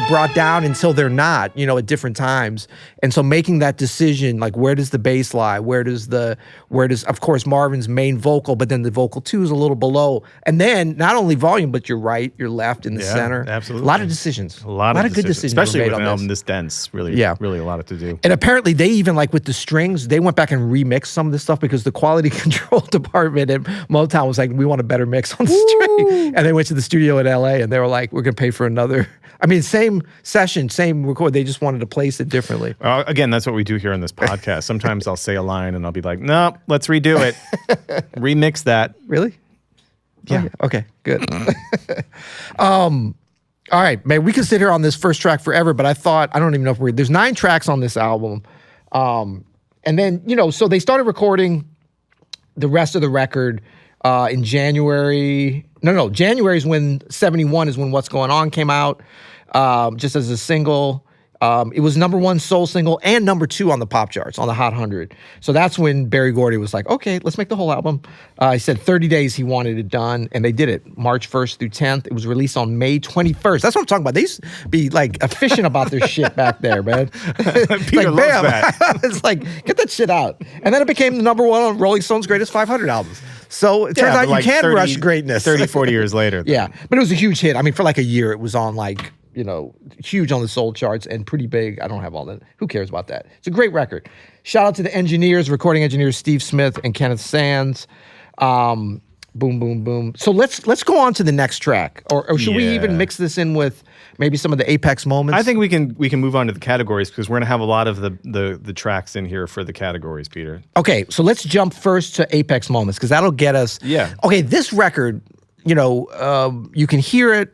brought down until they're not, you know, at different times. And so making that decision, like where does the bass lie? Where does of course Marvin's main vocal, but then the vocal 2 is a little below. And then not only volume, but your right, your left, in the center. Absolutely. A lot of decisions. A lot of good decisions. Especially were made with an on album this dense. Really a lot to do. And apparently they even, like with the strings, they went back and remixed some of this stuff because the quality control department at Motown was like, we want a better mix on string. And they went to the studio in LA and they were like, we're going to pay for another. I mean, same session, same record. They just wanted to place it differently. Again, that's what we do here on this podcast. Sometimes I'll say a line and I'll be like, no, let's redo it. Remix that. Really? Yeah. Oh, yeah. Okay, good. All right, man, we could sit here on this first track forever, but I don't even know if there's 9 tracks on this album. And then, you know, so they started recording the rest of the record in January. January is when 71 is when What's Going On came out, just as a single. It was #1 soul single and #2 on the pop charts, on the Hot 100. So that's when Berry Gordy was like, okay, let's make the whole album. He said 30 days he wanted it done, and they did it. March 1st through 10th. It was released on May 21st. That's what I'm talking about. They used to be like efficient about their shit back there, man. Peter like, bam. loves that. It's like, get that shit out. And then it became the #1 on Rolling Stone's Greatest 500 albums. So it turns out you can rush greatness. 30, 40 years later. Yeah, but it was a huge hit. I mean, for like a year, it was on like, you know, huge on the soul charts and pretty big. I don't have all that. Who cares about that? It's a great record. Shout out to the engineers, recording engineers Steve Smith and Kenneth Sands. Boom, boom, boom. So let's go on to the next track, or should we even mix this in with maybe some of the apex moments? I think we can move on to the categories because we're gonna have a lot of the tracks in here for the categories, Peter. Okay, so let's jump first to apex moments because that'll get us. Yeah. Okay, this record, you know, you can hear it.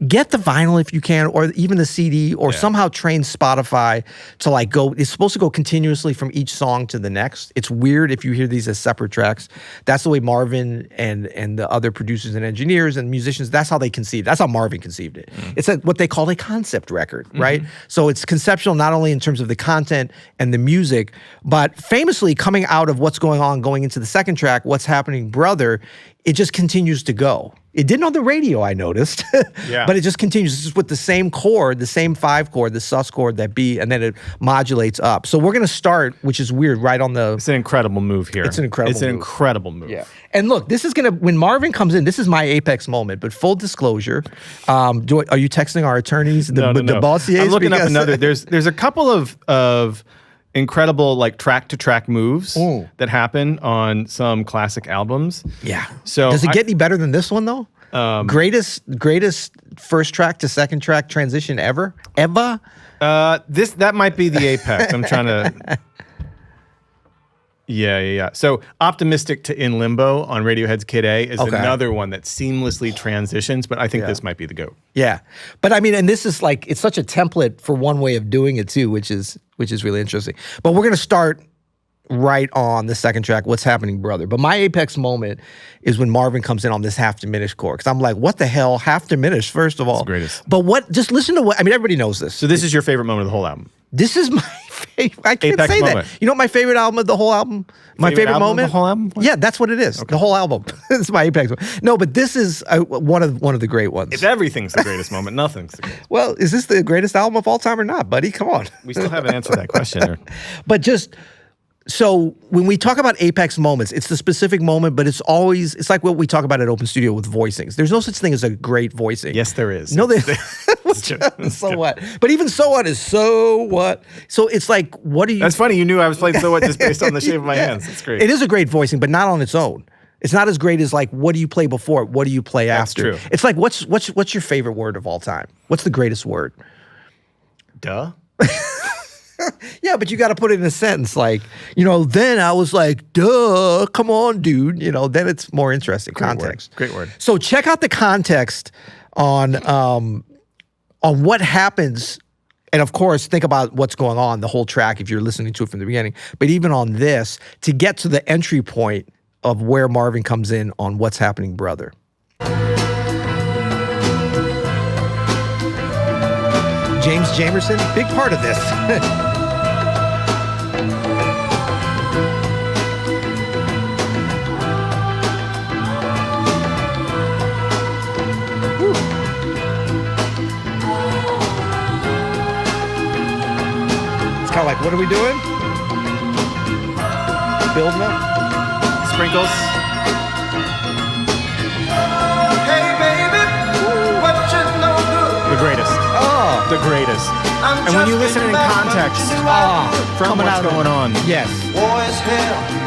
get the vinyl if you can, or even the CD, or somehow train Spotify to like go. It's supposed to go continuously from each song to the next. It's weird if you hear these as separate tracks. That's the way Marvin and the other producers and engineers and musicians, that's how they conceived. That's how Marvin conceived it. It's what they call a concept record, right? So it's conceptual not only in terms of the content and the music, but famously coming out of what's going on, going into the second track, What's Happening, Brother, it just continues to go. It didn't on the radio, I noticed, but it just continues. It's just with the same chord, the same 5 chord, the sus chord, that B, and then it modulates up. So we're going to start, which is weird, right on the... It's an incredible move here. It's an incredible move. Yeah. And look, this is going to... When Marvin comes in, this is my apex moment, but full disclosure, are you texting our attorneys, the bossiers? I'm looking up another... There's a couple of incredible like track-to-track moves that happen on some classic albums. Yeah. So does it get any better than this one though? Greatest first track to second track transition ever? Ever? That might be the apex. I'm trying to. Yeah. So Optimistic to In Limbo on Radiohead's Kid A is another one that seamlessly transitions, but I think this might be the GOAT. Yeah. But I mean, and this is like, it's such a template for one way of doing it too, which is really interesting. But we're going to start right on the second track, What's Happening, Brother. But my apex moment is when Marvin comes in on this half diminished chord. Because I'm like, what the hell? Half diminished, first of all. It's the greatest. But just listen to what, I mean, everybody knows this. So this is your favorite moment of the whole album? This is my favorite. I can't apex say moment. that. You know what my favorite album of the whole album? My favorite moment? Of the whole album? Yeah, that's what it is. Okay. The whole album. It's my apex moment. No, but this is one of the great ones. If everything's the greatest moment, nothing's the greatest. Well, is this the greatest album of all time or not, buddy? Come on. We still haven't answered that question. But just... So when we talk about apex moments, it's the specific moment, but it's like what we talk about at Open Studio with voicings. There's no such thing as a great voicing. Yes, there is. No, so what? But even so what is so what? So it's like, what do you... That's funny. You knew I was playing so what just based on the shape of my hands. It's great. It is a great voicing, but not on its own. It's not as great as like, what do you play before? What do you play after? That's true. It's like, what's your favorite word of all time? What's the greatest word? Duh. Yeah, but you got to put it in a sentence like, then I was like, duh, come on, dude. Then it's more interesting. Context. Great word. So check out the context on what happens. And of course, think about what's going on, the whole track, if you're listening to it from the beginning. But even on this, to get to the entry point of where Marvin comes in on What's Happening, Brother. James Jamerson, big part of this. It's kind of like, what are we doing? Building up. Sprinkles. Hey baby, what you know good? The greatest. Oh. The greatest. And when you listen in context from what's going on. Yes. Boys hell.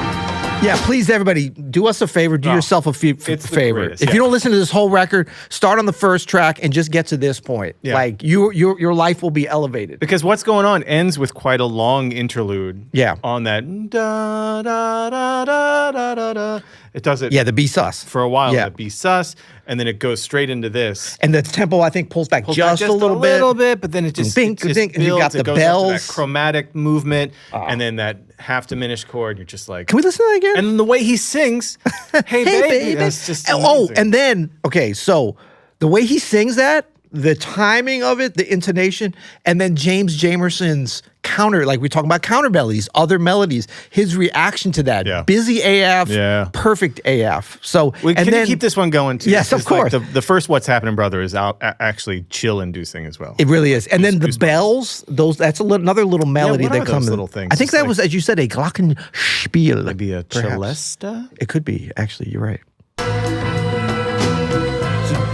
Yeah, please, everybody, do us a favor. Do yourself a favor. greatest, if you don't listen to this whole record, start on the first track and just get to this point. Yeah. Like, your life will be elevated. Because what's going on ends with quite a long interlude. Yeah. On that da da da da da da da. It does it. Yeah, the B sus. For a while, Yeah. the B sus, and then it goes straight into this. And the tempo, I think, pulls back just a little bit. But then it just, Bink, it just dink, and you builds. got the It goes bells. up to that chromatic movement, and then that half diminished chord. You're just like, Can we listen to that again? and the way he sings, "Hey, baby," that's just amazing. And then, okay, so the way he sings that, the timing of it, the intonation, and then James Jamerson's counter, like we're talking about counterbellies, other melodies, his reaction to that, Yeah. busy AF, Yeah. perfect AF. So, Can you keep this one going too? Yes, of It's like course. the first "What's Happening, Brother" is actually chill-inducing as well. It really is. And then the bells, that's another little melody what that are comes those in. little things? I think It's that was, as you said, a glockenspiel. Maybe a perhaps. celesta. It could be, actually, you're right. So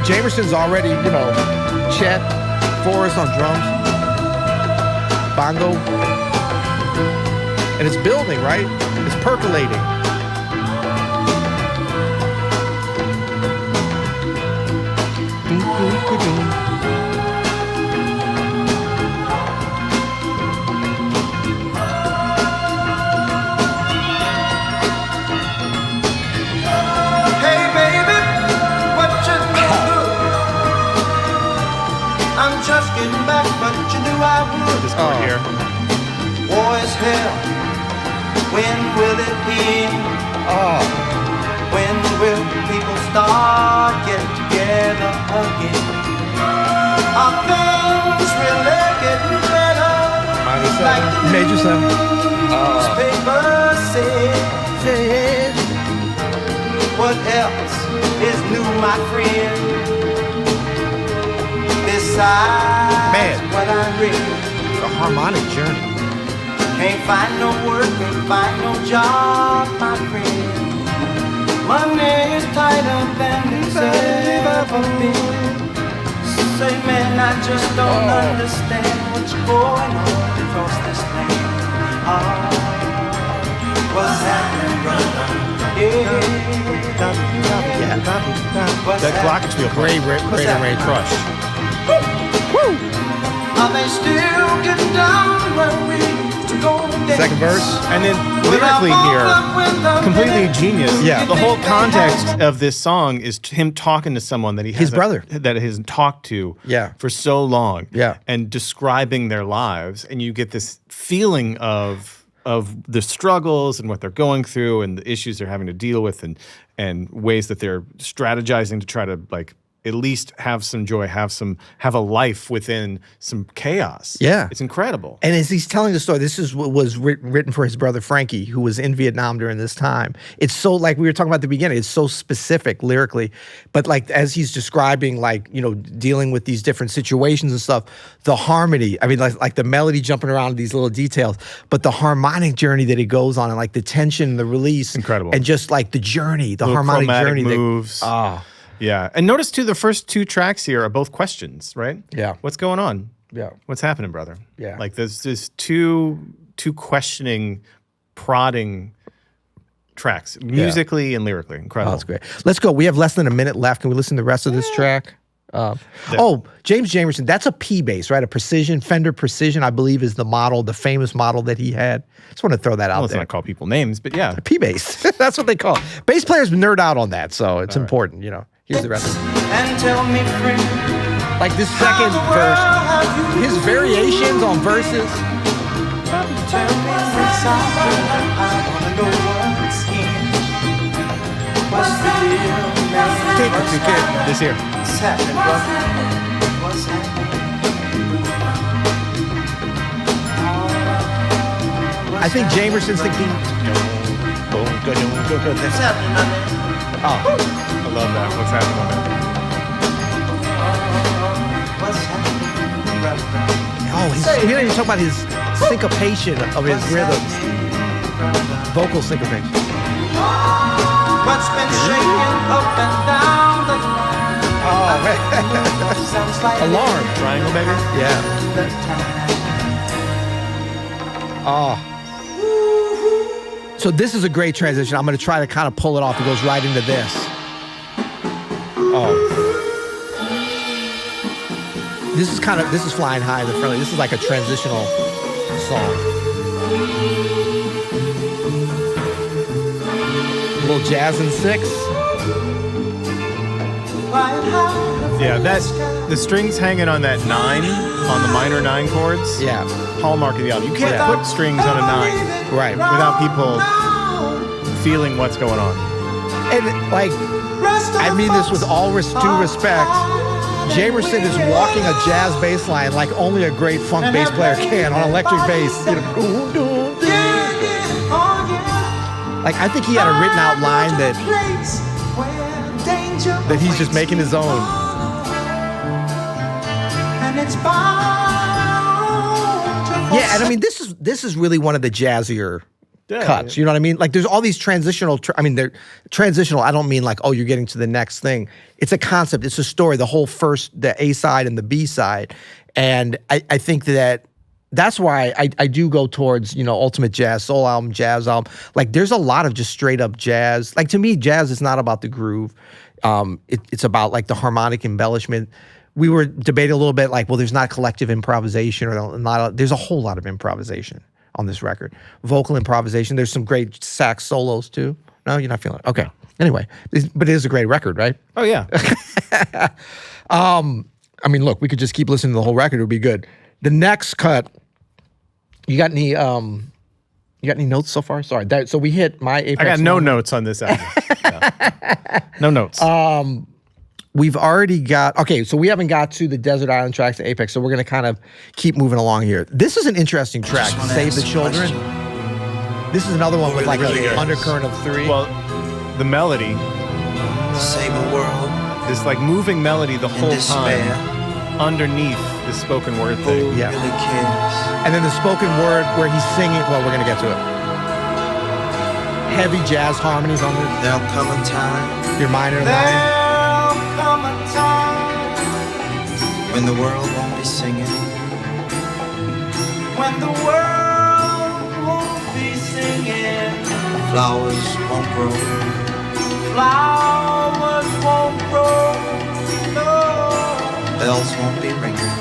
Jamerson's already, Chet, Forrest on drums, bongo. And it's building, right? It's percolating. Hey baby, what you know good? tell, when will it end? When will people start getting together again? Are things really getting better? Like the Major 7. newspaper said. What else is new, my friend? Besides what I read. A harmonic journey. Can't find no work, can't find no job, my friend. Money is tighter than it's ever been. Say, man, I just don't understand what's going on across this land. What's happening, brother? That glockenspiel Great arrangement. Crush. Are they still getting down where we used to go? Second verse. And then lyrically here, completely genius. Yeah. The whole context of this song is him talking to someone that he His brother. that he hasn't talked to for so long. Yeah. And describing their lives. And you get this feeling of the struggles and what they're going through and the issues they're having to deal with and ways that they're strategizing to try to like at least have some joy, have a life within some chaos. Yeah. It's incredible. And as he's telling the story, this is what was written for his brother Frankie, who was in Vietnam during this time. It's so, like we were talking about at the beginning, it's so specific lyrically. But like as he's describing, like, you know, dealing with these different situations and stuff, the harmony, I mean, like the melody jumping around these little details, but the harmonic journey that he goes on and like the tension and the release. Incredible. And just like the journey, the Little harmonic chromatic journey. moves. Yeah. And notice too, the first two tracks here are both questions, right? Yeah. What's going on? Yeah. What's happening, brother? Yeah. Like there's two questioning, prodding tracks, musically and lyrically. Incredible. Oh, that's great. Let's go. We have less than a minute left. Can we listen to the rest of this track? James Jamerson, that's a P bass, right? A Precision, Fender Precision, I believe is the model, the famous model that he had. Just want to throw that out Let's there. not call people names, but yeah. P bass. That's what they call it. Bass players nerd out on that, so it's important, you know. Here's the rest of it. And tell me, friend, like this second verse, his variations on verses. tell me what's out there. I wanna know what's in. What's the deal, man? What's happening? This here. What's happening, brother? What's happening? I think Jamerson's thinking. What's happening, my man? I love that. What's happening on that? What's happening, brother? We don't even talk about his syncopation of his rhythms. Vocal syncopation. What's been shaking up and down the line? Sounds like Alarm. Triangle, baby? Yeah. So this is a great transition. I'm going to try to kind of pull it off. It goes right into this. This is Flyin High in the front. This is like a transitional song. A little jazz in 6. Yeah, the strings hanging on that 9, on the minor 9 chords. Yeah. Hallmark of the album. You can't put strings on a 9 Right. without people feeling what's going on. And like, I mean this with all due respect. Jamerson is walking a jazz bass line like only a great funk bass player can on electric bass. You know, like I think he had a written out line that he's just making his own. Yeah, and I mean this is really one of the jazzier cuts. You know what I mean? Like there's all these transitional. They're transitional. I don't mean like, oh, you're getting to the next thing. It's a concept. It's a story. The whole the A side and the B side, and I think that's why I do go towards, you know, ultimate jazz, soul album, jazz album. Like there's a lot of just straight up jazz. Like to me, jazz is not about the groove. It's about like the harmonic embellishment. We were debating a little bit like, well, there's not collective improvisation there's a whole lot of improvisation on this record. Vocal improvisation. There's some great sax solos too. No, you're not feeling it. Okay. Anyway, but it is a great record, right? Oh, yeah. I mean, look, we could just keep listening to the whole record. It would be good. The next cut, you got any You got any notes so far? Sorry. So we hit my Apex. I got no moment. notes on this album. Yeah. No notes. We've already got, okay, so we haven't got to the Desert Island tracks to Apex, so we're going to kind of keep moving along here. This is an interesting track, Save the Children. This is another one with like really an undercurrent of 3. Well, the melody, Save a world this like moving melody the in whole despair. time underneath the spoken word Who thing. Yeah. really cares? And then the spoken word where he's singing, well, we're going to get to it. Heavy jazz harmonies on this. There'll come a time Your minor line. There'll come a time when the world won't be singing. when the world won't be singing. Flowers won't grow. Flowers won't grow. No, Bells won't be ringing.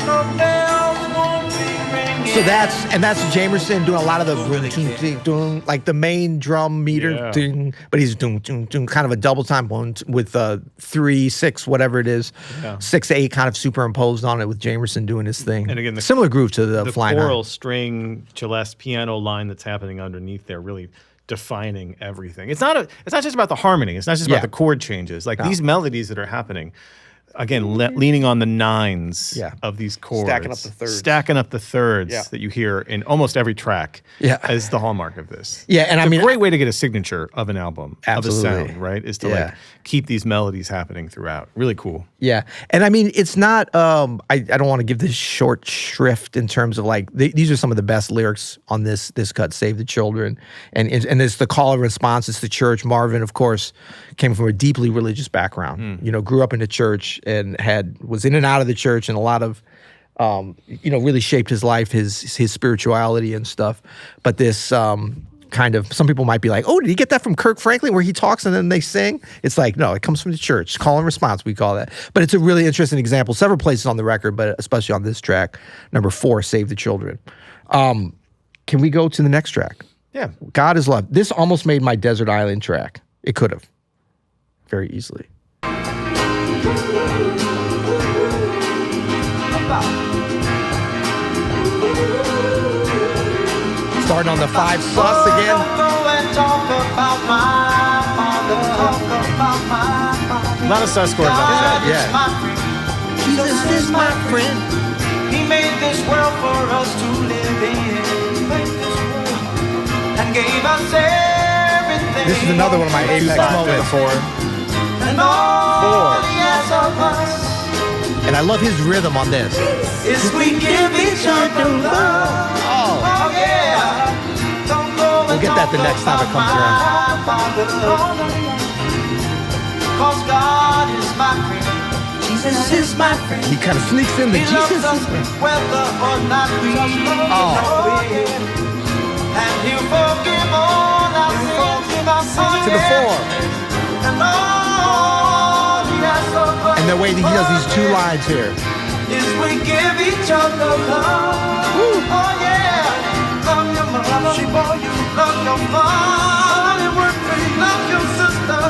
no bells won't be ringing. So that's Jamerson doing a lot of the doing like the main drum meter, Yeah. ding, but he's doing kind of a double time one with 3, 6, whatever it is, Yeah. 6, 8 kind of superimposed on it with Jamerson doing his thing. And again, similar groove to the Flyin High. choral string celeste piano line that's happening underneath there really defining everything. It's not just about the harmony. It's not just Yeah. about the chord changes. Like these melodies that are happening. Again, leaning on the nines Yeah. of these chords. Stacking up the thirds. Yeah. that you hear in almost every track Yeah. is the hallmark of this. Yeah, and it's I mean, a great way to get a signature of an album, Absolutely. of a sound, right? Is to Yeah. like keep these melodies happening throughout. Really cool. Yeah, and I mean, it's not. I don't want to give this short shrift in terms of like these are some of the best lyrics on this cut. Save the Children, and it's the call and response. It's the church. Marvin, of course, came from a deeply religious background. You know, grew up in the church and was in and out of the church, and a lot of really shaped his life, his spirituality and stuff. But this kind of, some people might be like, oh, did he get that from Kirk Franklin where he talks and then they sing? It's like, no, it comes from the church. Call and response, we call that. But it's a really interesting example. Several places on the record, but especially on this track, number 4, Save the Children. Can we go to the next track? Yeah. God is Love. This almost made my Desert Island track. It could have. Very easily. Starting on the 5 sus again. A lot of sus chords on that. Yeah. Jesus is my friend. He made this world for us to live in. He made this world and gave us everything. This is another one of my Apex moments. 4. And all he asks of us And I love his rhythm on this. is we give each other love. Oh, Oh yeah. Don't go We'll get that the next time it comes around. Cause God is my friend. Jesus is my friend. he kind of sneaks in the He Jesus. loves us whether or not we know it. And he'll forgive all our sins. To the 4. And all he asks of us And the way that he does these 2 lines here. is we give each other love. Oh yeah. Love your mother. She bore you. Love your father. Love your sister.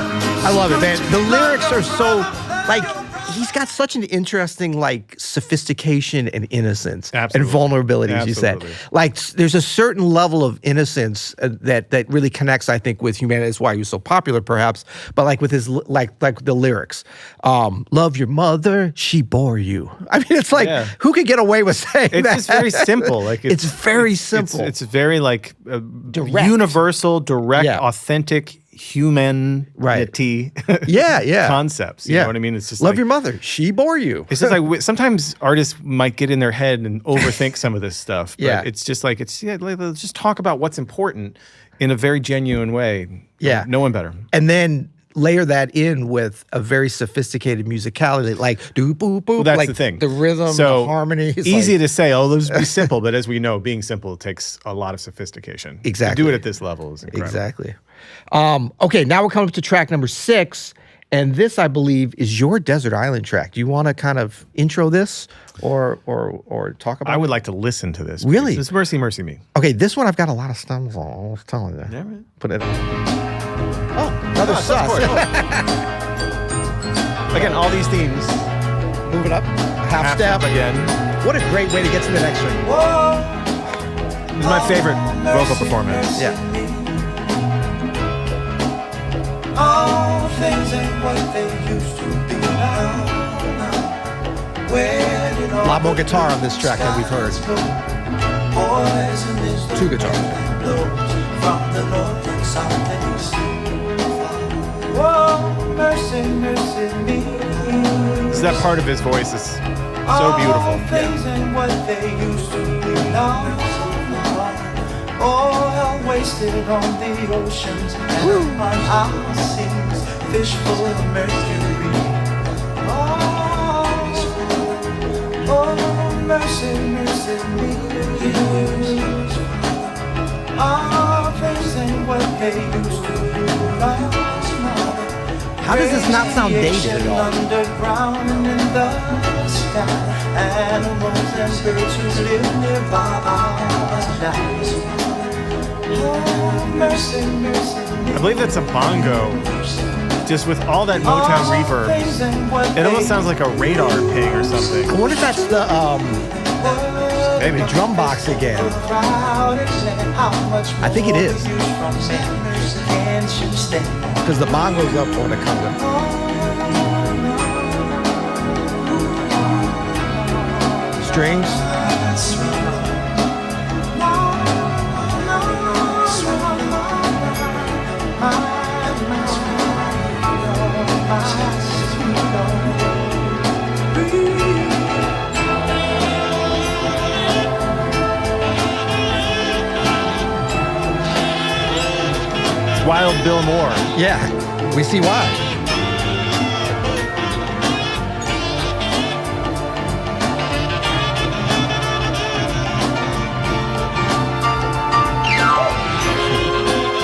I love it, man. The lyrics are so, like, he's got such an interesting, like, sophistication and innocence Absolutely. and vulnerability, as you said. Absolutely. Like, there's a certain level of innocence that really connects, I think, with humanity. That's why he was so popular, perhaps. But like with his like the lyrics, love your mother, she bore you. I mean, it's like who could get away with saying It's that? just very simple. Like it's very simple. It's very like Direct. universal, direct, Yeah. authentic humanity yeah. concepts. You know what I mean? It's just love like, your mother, she bore you. It's just like sometimes artists might get in their head and overthink some of this stuff. But Yeah. it's just like let's just talk about what's important in a very genuine way. Yeah. No one better. And then layer that in with a very sophisticated musicality, like do boop boop. Well, that's like the thing. The rhythm, so the harmony. is easy like, to say, oh, those be simple, but as we know, being simple takes a lot of sophistication. Exactly. To do it at this level is incredible. Exactly. Okay, now we're coming up to track number 6, and this, I believe, is your Desert Island track. Do you want to kind of intro this or talk about? I would it? like to listen to this. Really? This is Mercy, Mercy Me. Okay, this one I've got a lot of stumbles on. I was telling you. Yeah, right. Put it on. Oh, another sus. Again, all these themes. Move it up. Half step. Again. What a great way to get to the next one. Whoa. This is my favorite vocal performance. Yeah. All things ain't what they used to be now. A lot more guitar on this track than we've heard. Two guitars. From the north and south and east. Whoa, mercy, mercy me. So that part of his voice is so beautiful. Things ain't what they used to be now. Oil wasted on the oceans and on our seas, fish full of mercury. Oh, mercy, mercy me. All things ain't what they used to be now. How does this not sound dated at all? Underground and in the sky, animals and birds who live nearby. Oh, mercy, mercy. I believe that's a bongo, just with all that Motown reverb. It almost sounds like a radar ping or something. I wonder if that's the Maybe. drum box again. I think it is. Because the bongo's up on the cover. Strings. Wild Bill Moore. Yeah, we see why.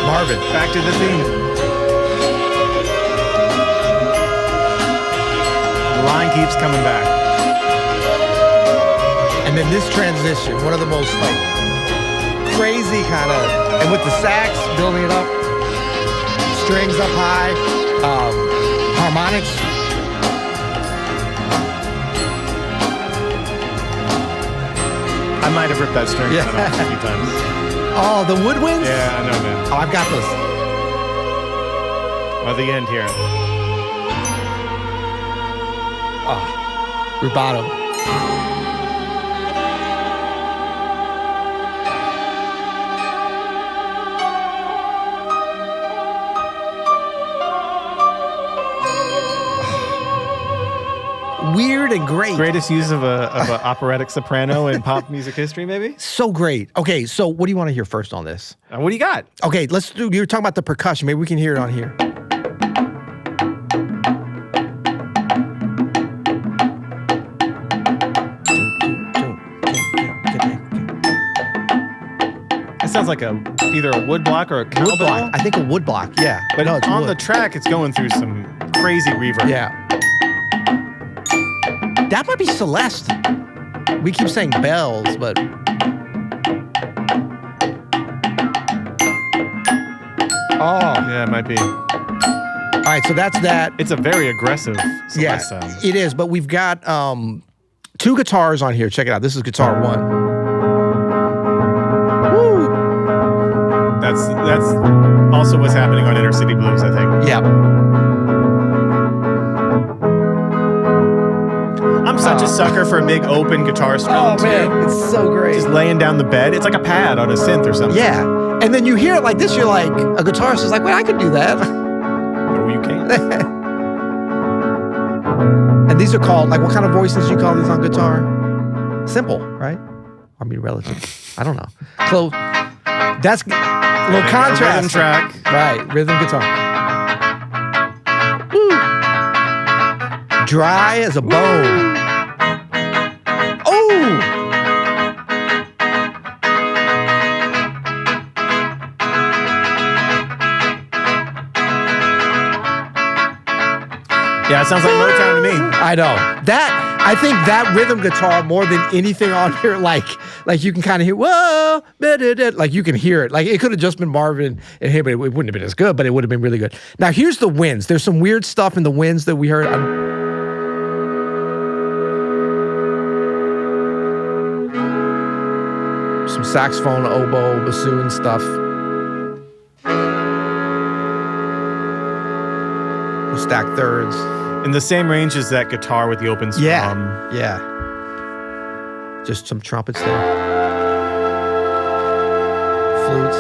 Marvin. Back to the theme. The line keeps coming back. And then this transition, one of the most like crazy kind of, and with the sax building it up, strings up high, harmonics. I might have ripped that string Yeah. off a few times. Oh, the woodwinds? Yeah, I know, man. Oh, I've got this. Or the end here. Rubato. Weird and great. Greatest use of a operatic soprano in pop music history, maybe? So great. Okay, so what do you want to hear first on this? What do you got? Okay, let's do, you were talking about the percussion. Maybe we can hear it on here. It sounds like either a wood block or a cowbell. Wood block. I think a wood block, yeah. But no, it's on wood. the track, it's going through some crazy reverb. Yeah. That might be Celeste. We keep saying bells, but... Oh. Yeah, it might be. All right, so that's that. It's a very aggressive Celeste sound. It is, but we've got two guitars on here. Check it out. This is guitar one. Woo! That's also what's happening on Inner City Blues, I think. Yeah. I'm such a sucker for a big open guitar strum. Oh, man, it's so great. Just laying down the bed. It's like a pad on a synth or something. Yeah. And then you hear it like this, you're like, a guitarist is like, wait, I could do that. No, you can't. And these are called, like, what kind of voices do you call these on guitar? Simple, right? I mean, relative. I don't know. So that's a little contrast. Rhythm track. Right, rhythm guitar. Woo. Dry as a bone. Oh! Yeah, it sounds like Motown to me. I know. I think that rhythm guitar more than anything on here, like you can kind of hear, whoa, like you can hear it. Like it could have just been Marvin and him, but it wouldn't have been as good, but it would have been really good. Now here's the winds. There's some weird stuff in the winds that we heard. Some saxophone, oboe, bassoon stuff. Stacked thirds. In the same range as that guitar with the open strum. Yeah. Just some trumpets there. Flutes.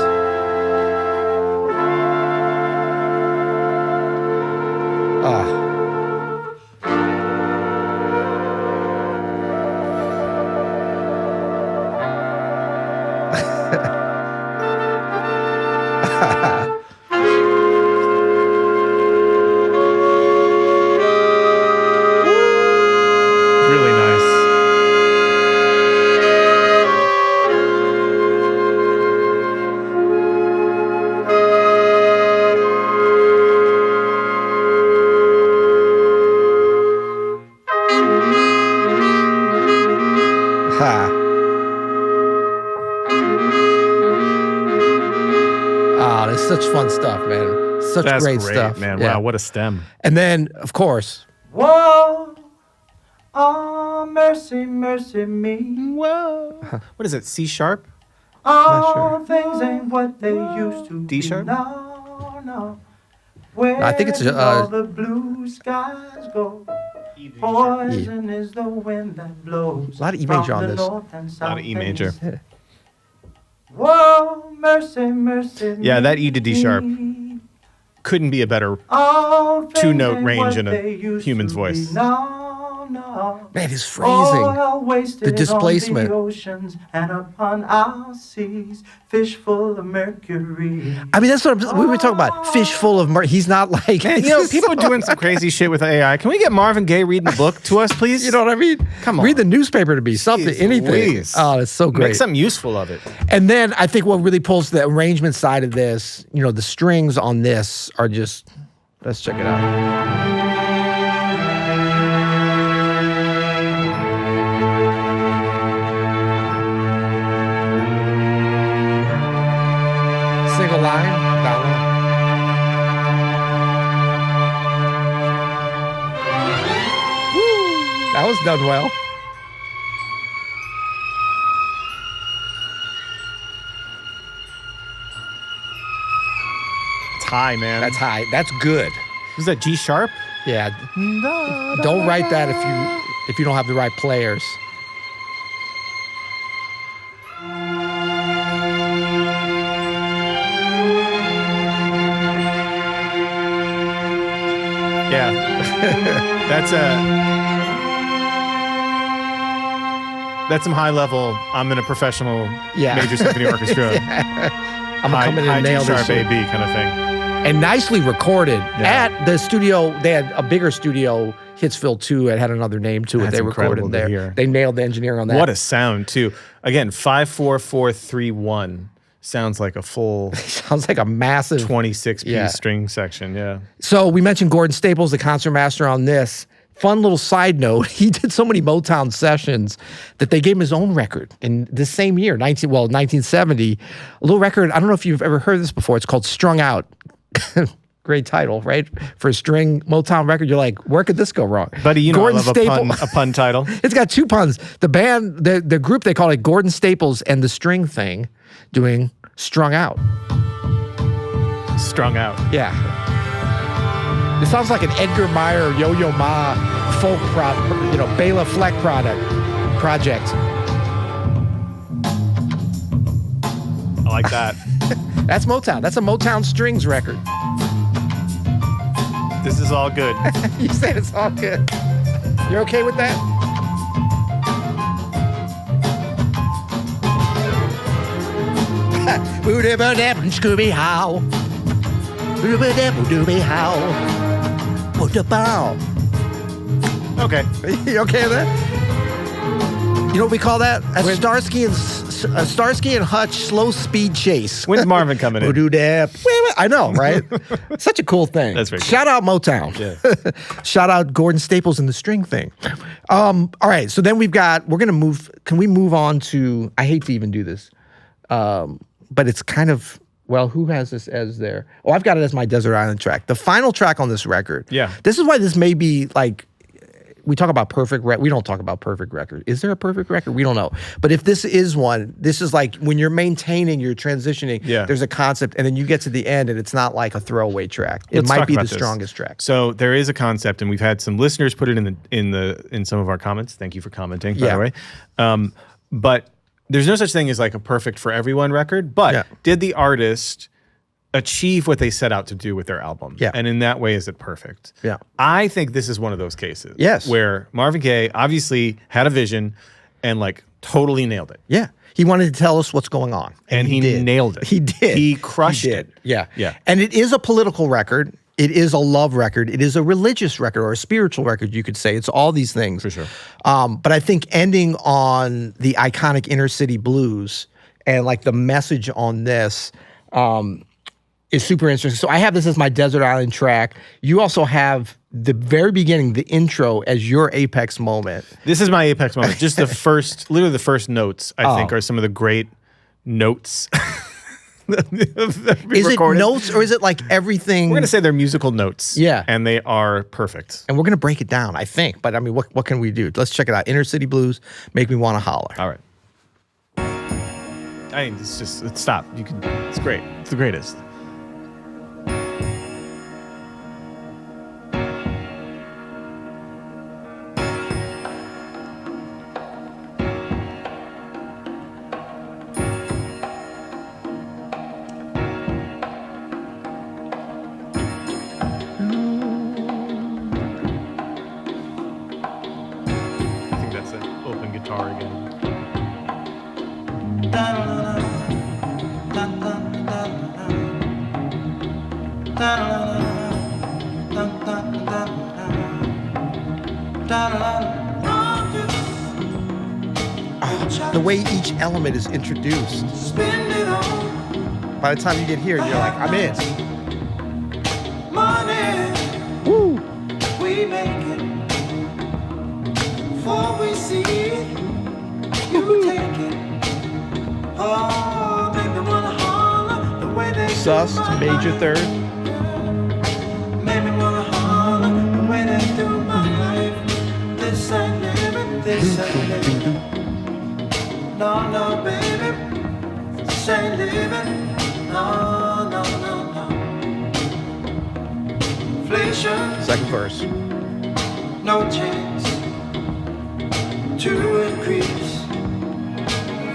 Really nice. That's such fun stuff, man. That's great stuff, man. Yeah. Wow, what a stem. And then, of course, whoa, oh, mercy, mercy me. Whoa. What is it, C sharp? All things ain't what they used to D sharp? be. No. Where I think it's all the blue skies go. Poison is the wind that blows. A lot of E major on this. A lot of E major. Whoa, mercy, mercy. Yeah, that E to D sharp couldn't be a better two-note range in a human's voice. Man, his phrasing, the displacement. On the oceans and upon our seas, fish full of mercury. I mean, that's what we were talking about. Fish full of mercury. He's not like... Man, people are doing some crazy shit with AI. Can we get Marvin Gaye reading the book to us, please? You know what I mean? Come on. Read the newspaper to me. Something, anything. Please. Oh, it's so great. Make something useful of it. And then I think what really pulls the arrangement side of this, the strings on this are just... Let's check it out. Single line, that one. Woo, that was done well. It's high, man. That's high. That's good. Was that G sharp? Yeah. Don't write that if you don't have the right players. Yeah. That's some high level. I'm in a professional major symphony orchestra. I'm gonna come in and nail G this sharp A B kind of thing. And nicely recorded at the studio. They had a bigger studio, Hitsville 2. It had another name to it. That's they recorded there. hear. They nailed the engineering on that. What a sound too. Again, 5-4-4-3-1 sounds like a full. Sounds like a massive 26-piece string section. Yeah. So we mentioned Gordon Staples, the concertmaster on this. Fun little side note, he did so many Motown sessions that they gave him his own record in this same year, 1970. A little record, I don't know if you've ever heard this before. It's called Strung Out. Great title, right? For a string Motown record, you're like, where could this go wrong? Buddy, you know Gordon I love a pun title. It's got two puns. The band, the group, they call it Gordon Staples and the String Thing, doing Strung Out. Strung Out. Yeah. It sounds like an Edgar Meyer, Yo-Yo Ma folk Bela Fleck project. I like that. That's Motown. That's a Motown strings record. This is all good. You said it's all good. You're okay with that? Scooby-How. Scooby-How. Okay. You okay with that? You know what we call that? A Starsky and Hutch slow speed chase. When's Marvin coming in? I know, right? Such a cool thing. That's very cool. Shout out Motown. Yeah. Shout out Gordon Staples and the String Thing. All right, so then we're gonna move. Can we move on to? I hate to even do this, but it's kind of. Well, who has this as their... Oh, I've got it as my Desert Island track. The final track on this record. Yeah. This is why this may be like we talk about perfect record. We don't talk about perfect record. Is there a perfect record? We don't know. But if this is one, this is like when you're maintaining, you're transitioning, there's a concept, and then you get to the end, and it's not like a throwaway track. It might be the strongest track. So there is a concept, and we've had some listeners put it in some of our comments. Thank you for commenting, by the way. But there's no such thing as like a perfect for everyone record. But did the artist achieve what they set out to do with their album? And in that way, is it perfect? I think this is one of those cases. Where Marvin Gaye obviously had a vision and like totally nailed it. He wanted to tell us what's going on. And he nailed it. He did. He crushed it. Yeah. And it is a political record. It is a love record. It is a religious record or a spiritual record, you could say. It's all these things. For sure. But I think ending on the iconic Inner City Blues and like the message on this is super interesting. So I have this as my Desert Island track. You also have the very beginning, the intro, as your apex moment. This is my apex moment. Just the first, literally the first notes, I think, are some of the great notes. Is it notes or is it like everything? We're going to say they're musical notes. And they are perfect. And we're going to break it down, I think. But I mean, what can we do? Let's check it out. Inner City Blues, Make Me Want to Holler. All right. I mean, stop. It's great. It's the greatest. The way each element is introduced. By the time you get here, you're like, I'm in. Woo! We make it. For we see it, you take it. Oh, make me wanna holler the way they Sus to major third. Make me wanna holler the way they do my life. This ain't living, this ain't living. No, no, baby, this ain't living. No, no, no, no. Inflation. Second verse. No chance to increase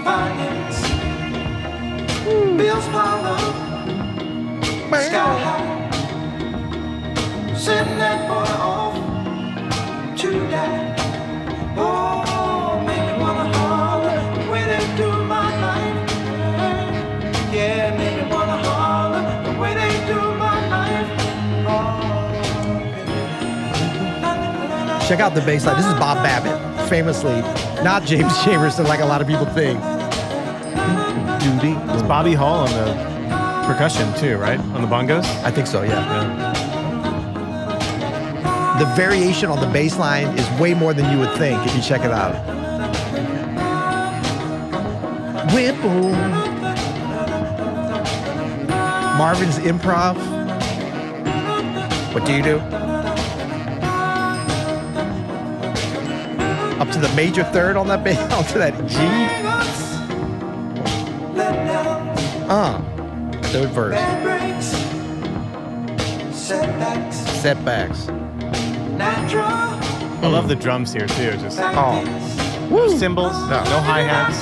finance. Bills pile up, sky high. Send that boy off to die. Oh, make me wanna holler the way they do my life. Yeah, make me wanna holler the way they do my life. Check out the bass line. This is Bob Babbitt, famously, not James Jamerson like a lot of people think. It's Bobby Hall on the percussion too, right? On the bongos? I think so, yeah. The variation on the bass line is way more than you would think if you check it out. Whipple. Marvin's improv. What do you do? Up to the major third on that bass, onto that G. Third verse. Setbacks. I love the drums here too. Just Woo. cymbals, no hi-hats.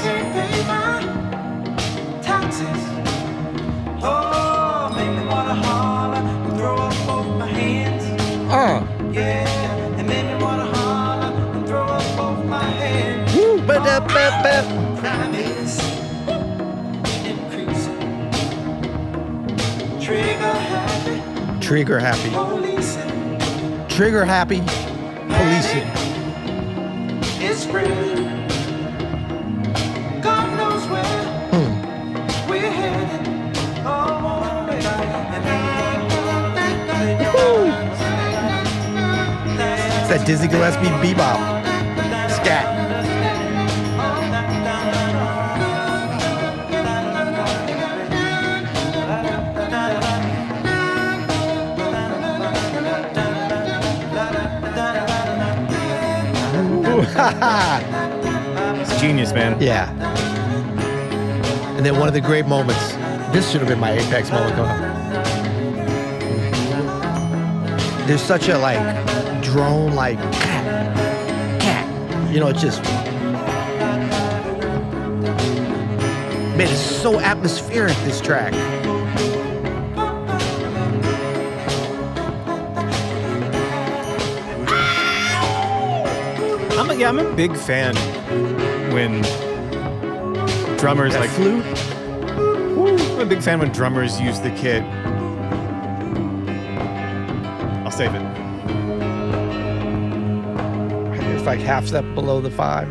Oh, make me wanna holler and throw up both my hands. Yeah, and make me wanna holler and throw up both my hands. Woo. Crime is increasing. Trigger happy. Policing. Trigger happy. Policing. It's spring. God knows where we're headed. Oh, It's that Dizzy Gillespie bebop. Scat. It's genius, man. Yeah. And then one of the great moments. This should have been my apex moment going on. There's such a like drone, like cat. You know, it's just. Man, it's so atmospheric, this track. I'm a big fan when drummers That flute. I'm a big fan when drummers use the kit. I'll save it. It's like half step below the 5.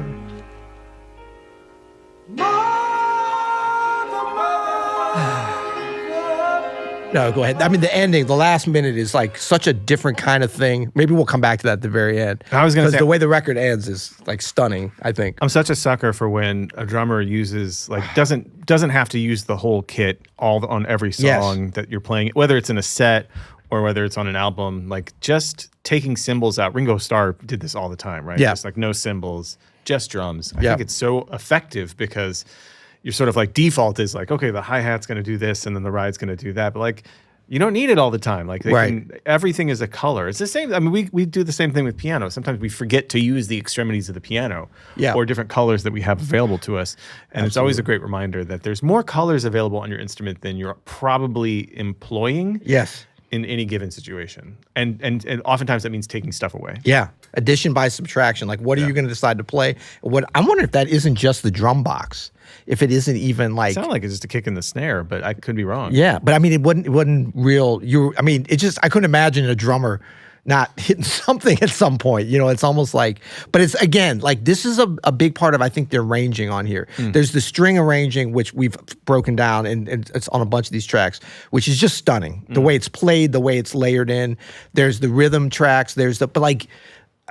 No, go ahead. I mean, the ending, the last minute is like such a different kind of thing. Maybe we'll come back to that at the very end. I was going to say, the way the record ends is like stunning, I think. I'm such a sucker for when a drummer uses like doesn't have to use the whole kit on every song that you're playing, whether it's in a set or whether it's on an album. Like just taking cymbals out. Ringo Starr did this all the time, right? Yeah. Just like no cymbals, just drums. I think it's so effective because you're sort of like default is like, okay, the hi-hat's going to do this and then the ride's going to do that. But like, you don't need it all the time. Like everything is a color. It's the same. I mean, we do the same thing with piano. Sometimes we forget to use the extremities of the piano or different colors that we have available to us. And it's always a great reminder that there's more colors available on your instrument than you're probably employing in any given situation. And oftentimes that means taking stuff away. Yeah. Addition by subtraction. Like, what are you going to decide to play? I'm wondering if that isn't just the drum box. If it isn't even like, it sounded like it's just a kick in the snare, but I could be wrong. Yeah, but I mean, it wasn't real. I couldn't imagine a drummer not hitting something at some point. You know, it's almost like, but it's again like this is a big part of I think their arranging on here. There's the string arranging which we've broken down and it's on a bunch of these tracks, which is just stunning. The way it's played, the way it's layered in. There's the rhythm tracks. But like.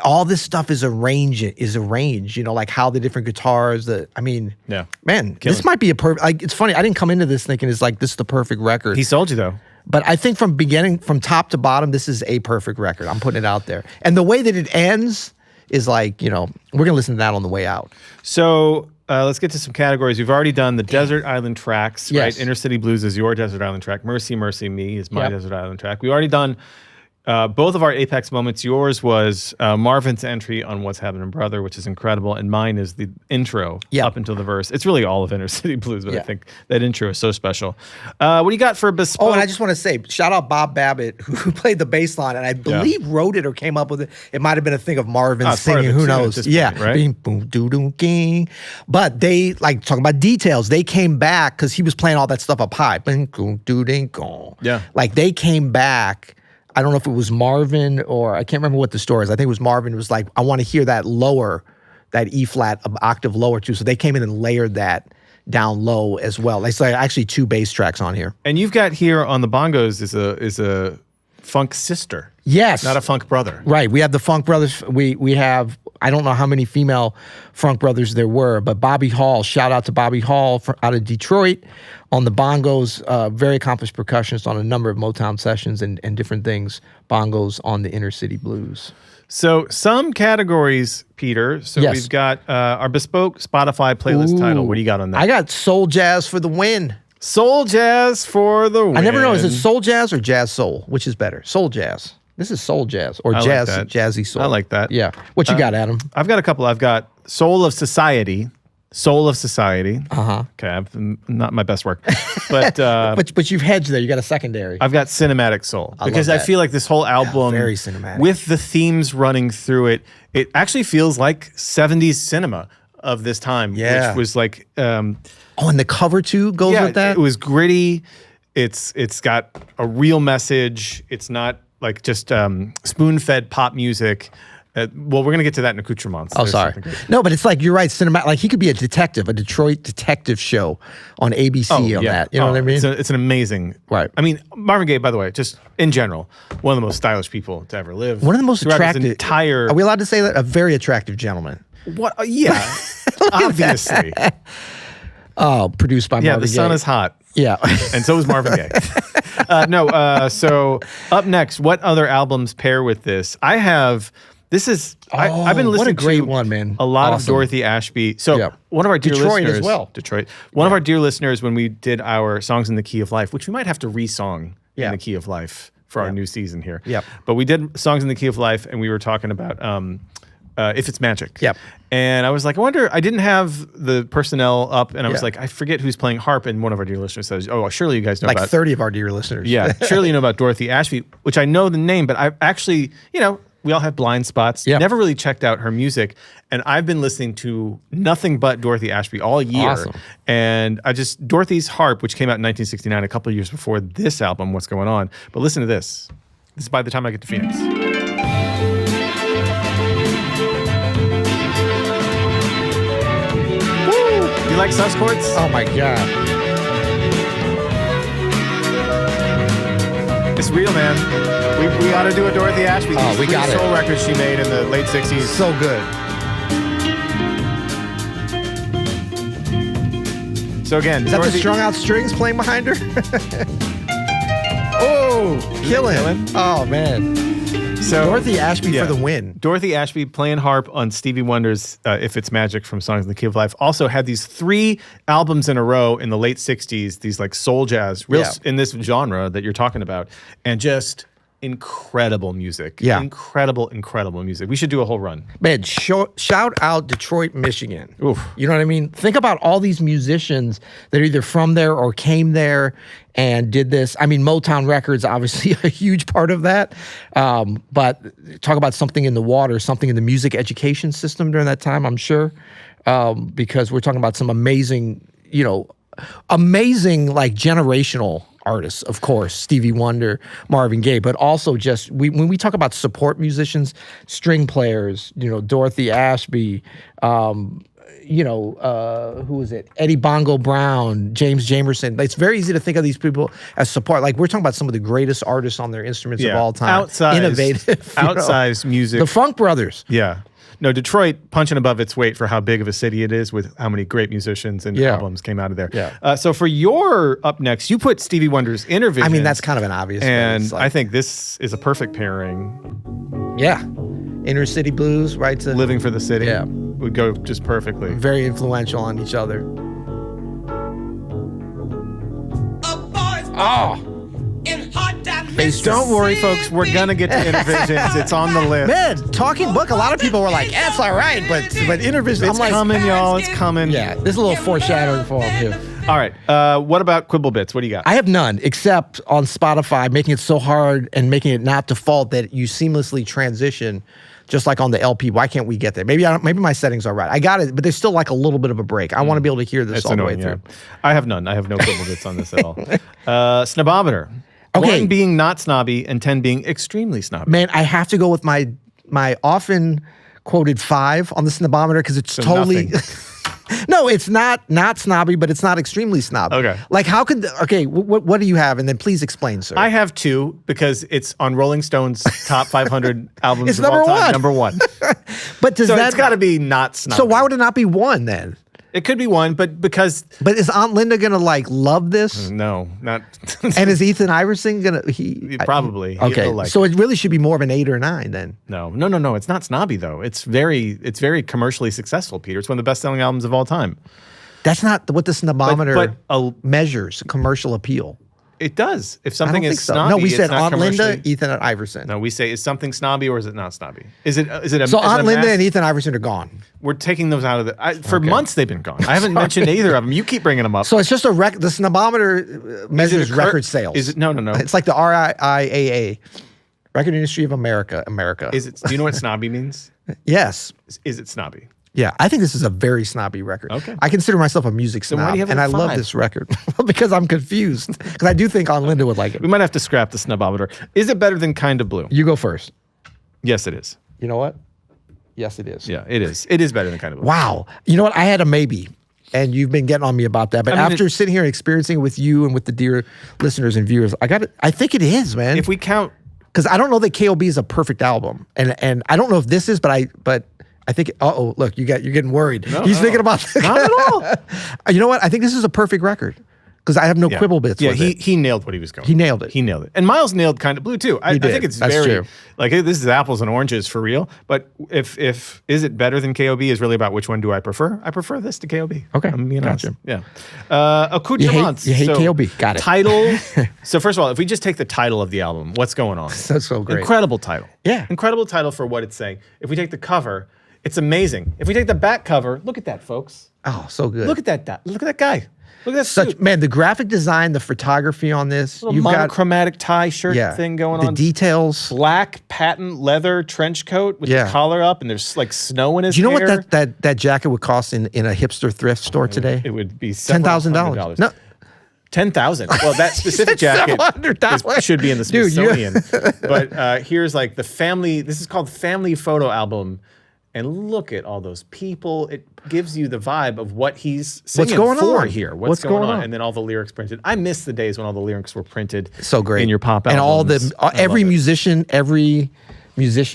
All this stuff is arranged, you know, like how the different guitars, man, this might be a perfect, like, it's funny, I didn't come into this thinking it's like, this is the perfect record. He sold you though. But I think from top to bottom, this is a perfect record. I'm putting it out there. And the way that it ends is like, you know, we're going to listen to that on the way out. So let's get to some categories. We've already done the Desert Island tracks, right? Inner City Blues is your Desert Island track. Mercy, Mercy Me is my Desert Island track. We've already done both of our apex moments. Yours was Marvin's entry on What's Happening Brother, which is incredible, and mine is the intro up until the verse. It's really all of Inner City Blues, but I think that intro is so special. What do you got for Bespoke? Oh, and I just want to say, shout out Bob Babbitt, who played the bass line, and I believe wrote it or came up with it. It might have been a thing of Marvin singing, who knows? Point, right? Boom, doo, doo, ging. But they, like, talking about details, they came back, because he was playing all that stuff up high. Yeah. Like, they came back. I don't know if it was Marvin or I can't remember what the story is. I think it was Marvin who was like, I want to hear that lower, that E flat octave lower too. So they came in and layered that down low as well. There's like actually 2 bass tracks on here. And you've got here on the bongos is a funk sister. Yes. Not a funk brother. Right. We have the funk brothers. We have, I don't know how many female funk brothers there were, but Bobby Hall, shout out to Bobby Hall out of Detroit on the bongos, very accomplished percussionist on a number of Motown sessions and different things, bongos on the Inner City Blues. So some categories, Peter. So we've got our Bespoke Spotify playlist title. What do you got on that? I got Soul Jazz for the win. Soul Jazz for the win. I never know, is it Soul Jazz or Jazz Soul? Which is better? Soul Jazz. This is Soul Jazz or jazz, like jazzy soul. I like that. Yeah. What you got, Adam? I've got a couple. I've got Soul of Society. Soul of Society. Okay, not my best work. But but you've hedged there. You got a secondary. I've got Cinematic Soul. Because I feel like this whole album, very cinematic. With the themes running through it, it actually feels like 70s cinema of this time. Which was like... and the cover too goes with that? It was gritty. It's got a real message. It's not like just spoon-fed pop music. Well, we're going to get to that in accoutrements. Oh, sorry. No, but it's like, you're right, cinema. Like, he could be a detective, a Detroit detective show on ABC on that. You know what I mean? It's an amazing... Right. I mean, Marvin Gaye, by the way, just in general, one of the most stylish people to ever live. One of the most attractive... Are we allowed to say that? A very attractive gentleman. What? Yeah. Obviously. Oh, produced by Marvin Gaye. Yeah, the sun is hot. Yeah. And so is Marvin Gaye. So up next, what other albums pair with this? I have This is I've been listening what a great to one, man. a lot of Awesome. Dorothy Ashby. So Yeah. one of our dear Detroit listeners, as well. Detroit. One of our dear listeners, when we did our Songs in the Key of Life, which we might have to re-song in the Key of Life for our new season here. Yep. But we did Songs in the Key of Life, and we were talking about If It's Magic. Yep. And I was like, I wonder, I didn't have the personnel up, and I was Yeah. like, I forget who's playing harp, and one of our dear listeners says, oh, surely you guys know Like about 30 of our dear listeners. Yeah, surely you know about Dorothy Ashby, which I know the name, but I actually, we all have blind spots. Yeah. Never really checked out her music, and I've been listening to nothing but Dorothy Ashby all year. Awesome. And Dorothy's Harp, which came out in 1969, a couple of years before this album, What's Going On. But listen to this. This is By the Time I Get to Phoenix. You like sus chords? Oh my God. It's real, man. We ought to do a Dorothy Ashby. Oh, we got it. Soul records she made in the late 60s. So good. So again, Is that the strung out strings playing behind her? Oh, killing. Oh, man. So Dorothy Ashby for the win. Dorothy Ashby playing harp on Stevie Wonder's If It's Magic from Songs in the Key of Life. Also had these 3 albums in a row in the late 60s, these like soul jazz, in this genre that you're talking about, and just incredible music. Yeah. Incredible music. We should do a whole run. Man, shout out Detroit, Michigan. Oof. You know what I mean? Think about all these musicians that are either from there or came there and did this. I mean, Motown Records, obviously a huge part of that. But talk about something in the water, something in the music education system during that time, I'm sure. Because we're talking about some amazing like generational artists, of course, Stevie Wonder, Marvin Gaye, but also just when we talk about support musicians, string players, Dorothy Ashby, who is it? Eddie Bongo Brown, James Jamerson. It's very easy to think of these people as support. Like we're talking about some of the greatest artists on their instruments of all time. Innovative. Outsized music. The Funk Brothers. Yeah. No, Detroit punching above its weight for how big of a city it is with how many great musicians and albums came out of there. Yeah. So for your up next, you put Stevie Wonder's Inner Visions. I mean, that's kind of an obvious. And I think this is a perfect pairing. Yeah. Inner City Blues, right? Living for the City. Yeah. Would go just perfectly. Very influential on each other. Oh. Don't worry, folks. We're gonna get to Inner Visions. It's on the list. Man, Talking Book. A lot of people were like, "That's all right," but Inner Visions. It's coming, y'all. It's coming. Yeah, there's a little foreshadowing for them too. All right. What about Quibble Bits? What do you got? I have none, except on Spotify, making it so hard and making it not default that you seamlessly transition, just like on the LP. Why can't we get there? Maybe my settings are right. I got it, but there's still like a little bit of a break. I want to be able to hear this all the way through. I have none. I have no Quibble Bits on this at all. Snobometer. Okay. 1 being not snobby and 10 being extremely snobby. Man, I have to go with my often quoted 5 on the Snobometer because it's So totally. No, it's not snobby, but it's not extremely snobby. Okay. Like how could what do you have? And then please explain, sir. I have 2 because it's on Rolling Stone's top 500 albums It's of all number time. one. Number 1. But does So that it's got to be not snobby. So why would it not be 1 then? It could be 1, but because But is Aunt Linda gonna love this? no, not And is Ethan Iverson gonna probably. Okay, He'll like so it really should be more of an 8 or 9 then. No. It's not snobby though. It's very commercially successful, Peter. It's one of the best-selling albums of all time. That's not what the Snobometer but measures commercial appeal. It does. If I something don't is think so. snobby, No, we it's said not Aunt Linda, commercially- Ethan Iverson. No, we say is something snobby or is it not snobby? Is it a So Aunt Linda and mass- Ethan Iverson are gone. We're taking those out of the. For months they've been gone. I haven't mentioned either of them. You keep bringing them up. So it's just the Snobometer measures record sales. Is it no? It's like the RIAA, Record Industry of America. Is it? Do you know what snobby means? Yes. Is it snobby? Yeah, I think this is a very snobby record. Okay. I consider myself a music why do snob, you have it and I at love 5? this record because I'm confused. Because I do think Aunt Linda would like it. We might have to scrap the Snobometer. Is it better than Kind of Blue? You go first. Yes, it is. You know what? Yes, it is. Yeah, it is. It is better than Kind of Blue. Wow. You know what? I had a maybe, and you've been getting on me about that. But after sitting here and experiencing it with you and with the dear listeners and viewers, I think it is, man. If we count, because I don't know that KOB is a perfect album, and I don't know if this is, but I think. Look, you're getting worried. No, He's no. thinking about Not at all. You know what? I think this is a perfect record. because I have no quibble bits. Yeah, with he nailed what he was going. He nailed it. He nailed it. And Miles nailed Kind of Blue too. I think it's That's very true. like this is apples and oranges for real. But if is it better than KOB is really about which one do I prefer? I prefer this to KOB. Okay, I'm being honest. gotcha. Yeah. Accoutrements. You hate KOB. Got it. Title. So first of all, if we just take the title of the album, what's going on? That's so great. Incredible title. Yeah. Incredible title for what it's saying. If we take the cover, it's amazing. If we take the back cover, look at that, folks. Oh, so good. Look at that. Look at that guy. Look at that suit. Man, the graphic design, the photography on this. Little monochromatic tie shirt thing going on. The details. Black patent leather trench coat with the collar up, and there's like snow in his hair. Do you know what that jacket would cost in a hipster thrift store today? It would be $10,000. No. 10,000. Well, that specific jacket should be in the Smithsonian. But here's like the family. This is called Family Photo Album. And look at all those people. It gives you the vibe of what he's singing here. What's going on? And then all the lyrics printed. I miss the days when all the lyrics were printed. So great. In your pop albums. And all every musician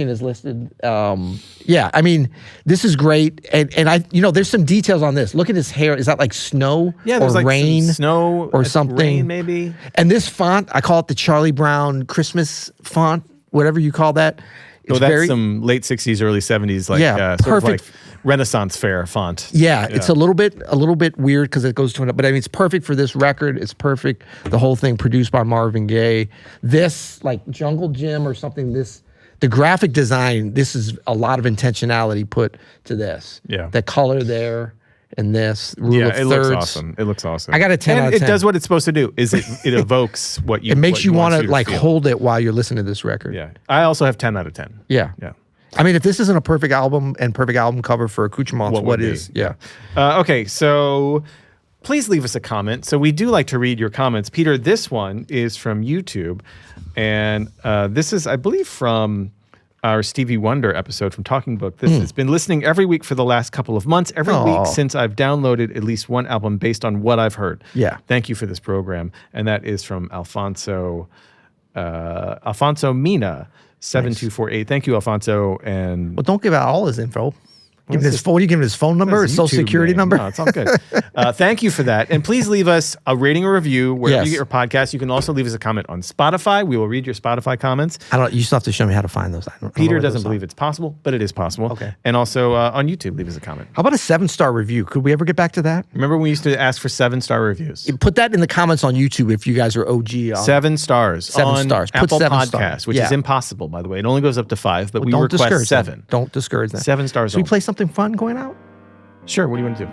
is listed. Yeah, I mean, this is great. And I, there's some details on this. Look at his hair. Is that like snow or like rain? Some snow or something. Rain, maybe. And this font, I call it the Charlie Brown Christmas font, whatever you call that. That's some late 60s, early 70s, like sort of like Renaissance fair font. Yeah, it's a little bit weird because it goes to but I mean, it's perfect for this record. It's perfect. The whole thing produced by Marvin Gaye. This, like Jungle Gym or something, the graphic design, this is a lot of intentionality put to this. Yeah. The color there. And this rule of thirds. Looks awesome. It looks awesome. I got a 10 out of 10. It does what it's supposed to do. It evokes what you. It makes you want to like feel. hold it while you're listening to this record. Yeah. I also have 10 out of 10. Yeah. I mean, if this isn't a perfect album and perfect album cover for Accoutrements, what is? Yeah. Okay, so please leave us a comment. So we do like to read your comments. Peter, this one is from YouTube, and this is, I believe, from our Stevie Wonder episode from Talking Book. This has been listening every week for the last couple of months, every week since I've downloaded at least one album based on what I've heard. Yeah. Thank you for this program. And that is from Alfonso Mina, 7248. Thank you, Alfonso. And well, don't give out all his info. Give him his phone. You give him his phone number, his social security number. No, it's all good. Thank you for that. And please leave us a rating or review wherever you get your podcast. You can also leave us a comment on Spotify. We will read your Spotify comments. You still have to show me how to find those. Peter doesn't believe it's possible, but it is possible. Okay. And also on YouTube, leave us a comment. How about a 7-star review? Could we ever get back to that? Remember when we used to ask for 7-star reviews? Put that in the comments on YouTube if you guys are OG. 7 stars. 7 stars. Put Apple 7 Podcasts, stars. which is impossible, by the way. It only goes up to 5, but we request 7. Don't discourage that. 7 stars. Should we play something fun going out? Sure. What do you want to do?